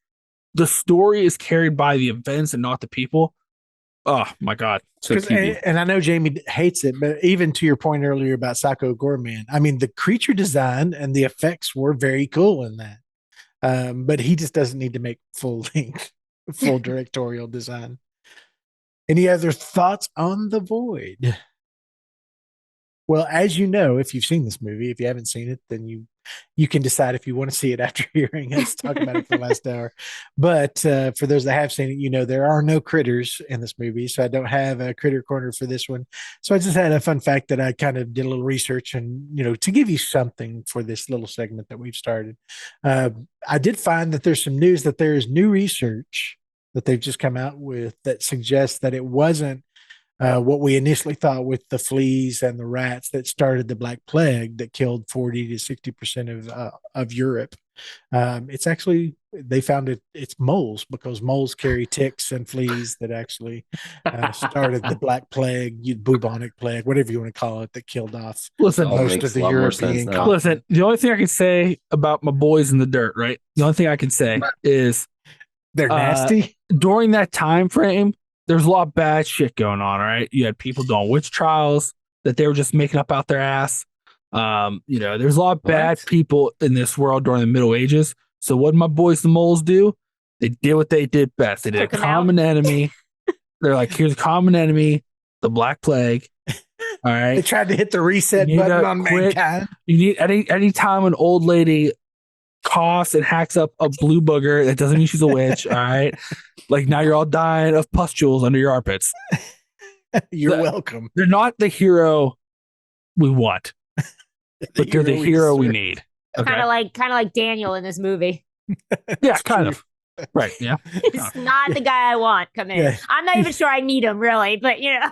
the story is carried by the events and not the people. Oh my god. So And I know Jamie hates it, but even to your point earlier about Psycho Gorman, I mean, the creature design and the effects were very cool in that. But he just doesn't need to make full directorial design. Any other thoughts on The Void? Well, as you know, if you've seen this movie, if you haven't seen it, then you can decide if you want to see it after hearing us talk about it for the last hour. But for those that have seen it, there are no critters in this movie, so I don't have a critter corner for this one. So I just had a fun fact that I kind of did a little research and, to give you something for this little segment that we've started. I did find that there's some news that there is new research that they've just come out with that suggests that it wasn't what we initially thought with the fleas and the rats that started the Black Plague that killed 40 to 60% of Europe. It's actually, they found it's moles, because moles carry ticks and fleas that actually started the Black Plague, bubonic plague, whatever you want to call it, that killed off Listen, most makes of the a lot more sense European now. colonies. listen, the only thing I can say about my boys in the dirt, right? The only thing I can say is They're nasty. during that time frame, there's a lot of bad shit going on, right? You had people doing witch trials that they were just making up out their ass. There's a lot of bad people in this world during the Middle Ages. So what did my boys the moles do? They did what they did best. They did Took a 'em common enemy. They're like, here's a common enemy, the Black Plague. All They right. tried to hit the reset You button gotta on quit. mankind. You need any time an old lady coughs and hacks up a blue booger, that doesn't mean she's a witch. All right. Like now you're all dying of pustules under your armpits. You're The- welcome. They're not the hero we want, but they're the hero we deserve. need. Okay. kind of like Daniel in this movie. Yeah, kind of. Right. Yeah. It's not the guy I want. Come in. Yeah. I'm not even sure I need him really, but Yeah.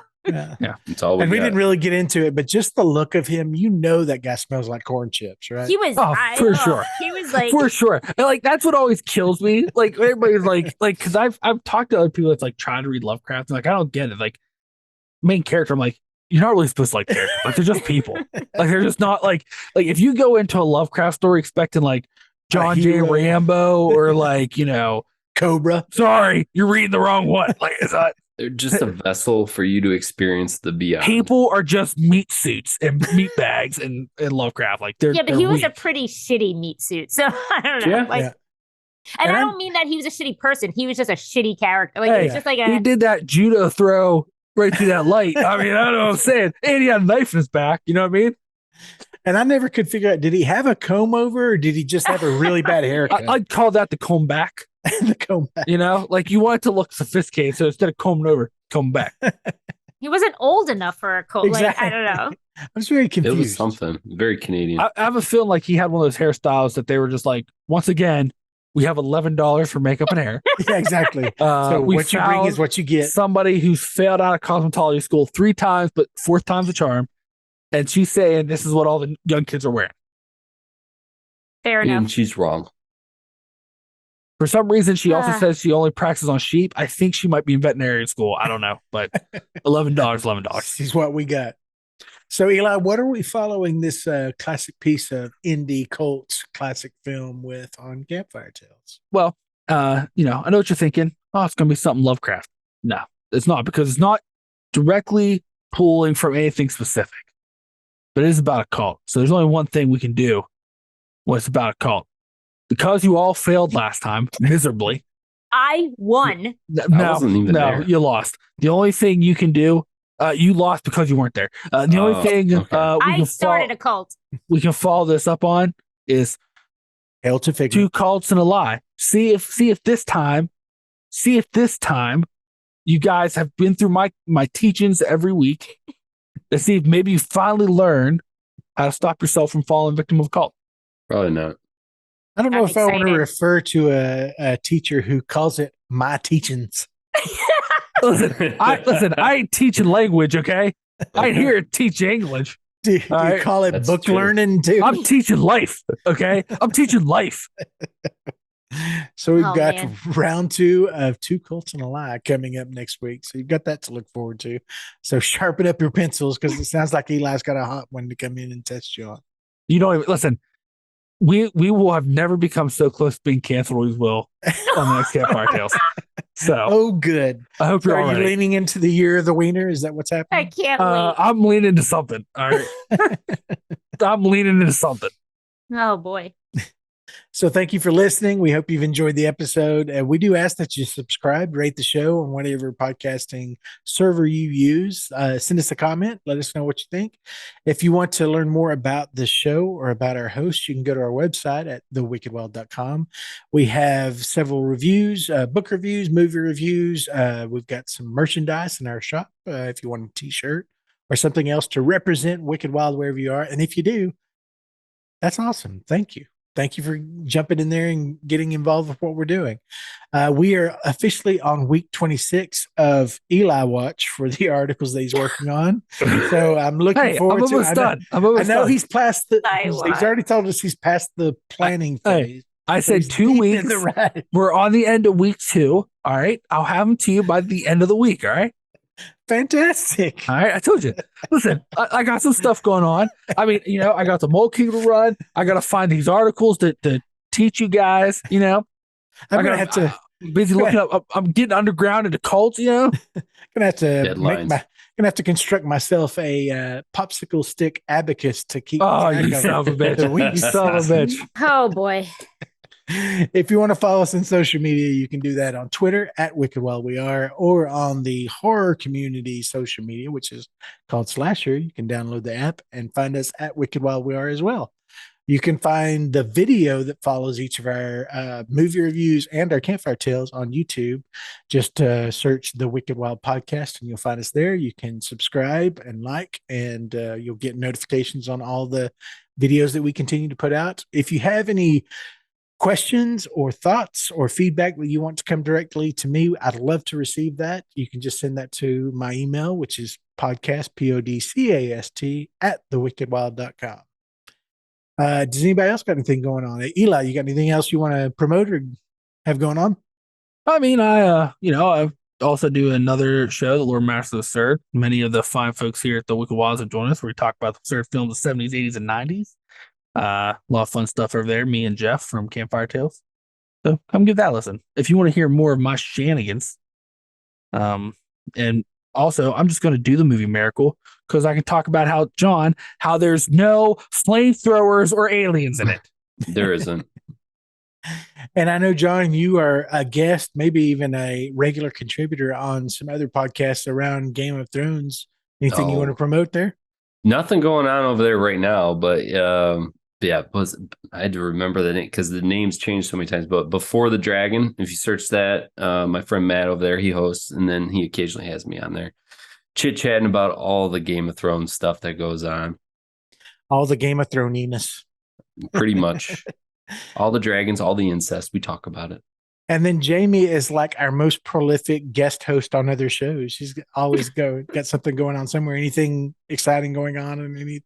It's all And we got. didn't really get into it, but just the look of him, that guy smells like corn chips, right? he was. Oh, for sure. He was like. For sure. And like that's what always kills me. Like everybody's like because I've talked to other people that's like trying to read Lovecraft and like I don't get it. Like main character, I'm like, you're not really supposed to like characters. Like they're just people. Like they're just not like if you go into a Lovecraft story expecting like John J. hero. Rambo or like, Cobra. sorry, you're reading the wrong one. Like it's not They're just a vessel for you to experience the beyond. People are just meat suits and meat bags in Lovecraft. Like they're but he was weak. a pretty shitty meat suit. So I don't know. Yeah. Like, Yeah. and I I'm- don't mean that he was a shitty person. He was just a shitty character. Like Hey, it's just like He a did that judo throw right through that light. I mean, I don't know what I'm saying. And he had a knife in his back. You know what I mean? And I never could figure out, did he have a comb over or did he just have a really bad haircut? I'd call that the comb back. The comb back. You know, like you want it to look sophisticated. So instead of combing over, comb back. he wasn't old enough for a coat. Like Exactly. I don't know. I was very It confused. was something very Canadian. I have a feeling like he had one of those hairstyles that they were just like, once again, we have $11 for makeup and hair. Yeah, exactly. So we what you bring found is what you get. somebody who's failed out of cosmetology school 3 times, but 4th time's a charm. And she's saying this is what all the young kids are wearing. Fair enough. And she's wrong. For some reason, she also Ah. says she only practices on sheep. I think she might be in veterinary school. I don't know, but $11. This is what we got. So, Eli, what are we following this classic piece of indie cults classic film with on Campfire Tales? Well, I know what you're thinking. Oh, it's going to be something Lovecraft. No, it's not, because it's not directly pulling from anything specific, but it is about a cult. So there's only one thing we can do when it's about a cult. Because you all failed last time miserably. I won. wasn't even there. You lost. The only thing you can do, you lost because you weren't there. The only thing okay. I started a cult. we can follow this up on is Hell to Figure. 2 cults and a lie. See if this time you guys have been through my teachings every week. Let's see if maybe you finally learn how to stop yourself from falling victim of a cult. Probably not. I don't know I'm if I want to excited. refer to a teacher who calls it my teachings. Listen, I ain't teaching language, okay? I ain't here to teach English. Do you All right. call it That's book true. learning too? I'm teaching life, okay? I'm teaching life. So we've Oh, got man. round 2 of 2 cults and a lie coming up next week. So you've got that to look forward to. So sharpen up your pencils because it sounds like Eli's got a hot one to come in and test you on. You don't even listen. We will have never become so close to being canceled as we will on the next Campfire Tales. So Oh, good. I hope So you're all are you ready. leaning into the year of the wiener? Is that what's I happening? can't wait. I'm leaning into something. All right. I'm leaning into something. Oh boy. So thank you for listening. We hope you've enjoyed the episode. We do ask that you subscribe, rate the show on whatever podcasting server you use. Send us a comment. Let us know what you think. If you want to learn more about the show or about our hosts, you can go to our website at thewickedwild.com. We have several reviews, book reviews, movie reviews. We've got some merchandise in our shop if you want a t-shirt or something else to represent Wicked Wild wherever you are. And if you do, that's awesome. Thank you. Thank you for jumping in there and getting involved with what we're doing. We are officially on week 26 of Eli Watch for the articles that he's working on. So I'm looking Hey, I'm forward to almost it. done. I'm I almost know done. he's past the. I He's watch. already told us he's past the planning Hey, phase. I So said he's 2 deep in weeks. the ride. We're on the end of week 2. All right. I'll have them to you by the end of the week. All right. Fantastic. All right. I told you. Listen, I got some stuff going on. I mean, I got the Mole King to run. I got to find these articles to teach you guys, I'm I gonna gotta- have to. busy looking up. I'm getting underground into cults, Gonna have to Deadlines. gonna have to construct myself a popsicle stick abacus to keep. Oh, track you of son of a the bitch. You weeks. son of a bitch. Oh boy. If you want to follow us on social media, you can do that on Twitter at Wicked While We Are, or on the horror community social media, which is called Slasher. You can download the app and find us at Wicked While We Are as well. You can find the video that follows each of our movie reviews and our Campfire Tales on YouTube. Just search the Wicked Wild Podcast and you'll find us there. You can subscribe and like, and you'll get notifications on all the videos that we continue to put out. If you have any questions or thoughts or feedback that you want to come directly to me, I'd love to receive that. You can just send that to my email, which is podcast, podcast, at thewickedwild.com. Does anybody else got anything going on? Eli, you got anything else you want to promote or have going on? I mean, I also do another show, The Lord Master of Absurd. Many of the fine folks here at the Wicked Wilds have joined us, where we talk about the absurd films of the 70s, 80s, and 90s. A lot of fun stuff over there, me and Jeff from Campfire Tales. So come give that a listen. If you want to hear more of my shenanigans, And also, I'm just going to do the movie Miracle because I can talk about how there's no flamethrowers or aliens in it. There isn't. And I know, John, you are a guest, maybe even a regular contributor on some other podcasts around Game of Thrones. Anything you want to promote there? Nothing going on over there right now, but yeah, I had to remember the name because the names changed so many times. But Before the Dragon, if you search that, my friend Matt over there, he hosts, and then he occasionally has me on there chit-chatting about all the Game of Thrones stuff that goes on. All the Game of Throniness. Pretty much. All the dragons, all the incest, we talk about it. And then Jaime is like our most prolific guest host on other shows. She's always got something going on somewhere. Anything exciting going on in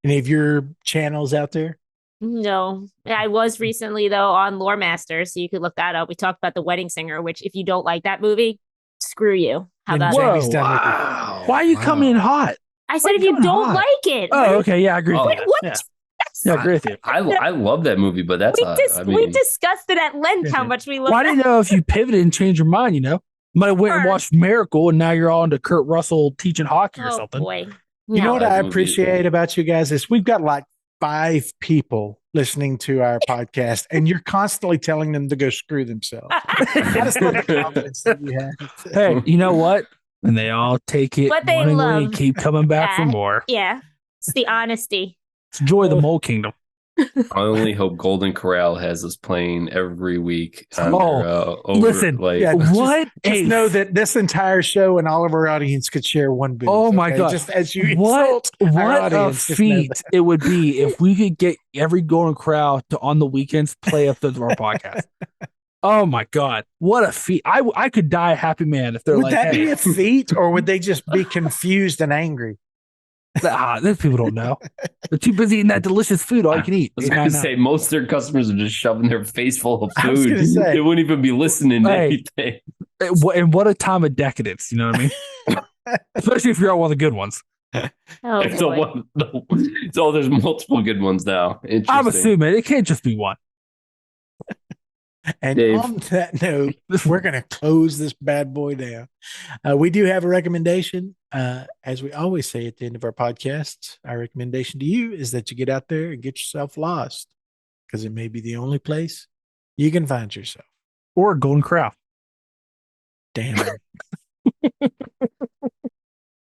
any of your channels out there? No, I was recently though on Lore Master, so you could look that up. We talked about The Wedding Singer, which if you don't like that movie, screw you. How And about Jamie's that? done with it. Wow. Why are you coming in hot? I said if you don't like it. Oh, okay. Yeah, I agree with Oh, that. what? Yeah. Yeah, I agree with you. I love that movie, but that's We discussed it at length how much we love Well, I didn't know if you pivoted and changed your mind, you know? Might have went and watched Miracle and now you're on to Kurt Russell teaching hockey or something. Boy. You know what I That movie- appreciate about you guys is we've got like 5 people listening to our podcast, and you're constantly telling them to go screw themselves. I just love the confidence that you have. Hey, you know what? And they all take it What they willingly love. and keep coming back for more. Yeah, it's the honesty. It's Joy of the Mole Kingdom. I only hope Golden Corral has us playing every week. On listen, Yeah, what? Just know that this entire show and all of our audience could share one booth. Oh my God. Just as you What insult our a audience, just know feat that. it would be if we could get every Golden Corral to on the weekends play episodes of our podcast. Oh my God. What a feat. I could die a happy man if they're Would like, that hey, be a feat, or would they just be confused and angry? those people don't know. They're too busy eating that delicious food all you can eat. I was going to say, most of their customers are just shoving their face full of I was food. gonna say. They wouldn't even be listening to Hey. anything. And what a time of decadence, you know what I mean? Especially if you're on one of the good ones. Oh boy. So there's multiple good ones now. I'm Interesting. assuming it can't just be one. And Dave. on that note, we're going to close this bad boy down. We do have a recommendation. As we always say at the end of our podcasts, our recommendation to you is that you get out there and get yourself lost, because it may be the only place you can find yourself. Or a Golden Corral. Damn it.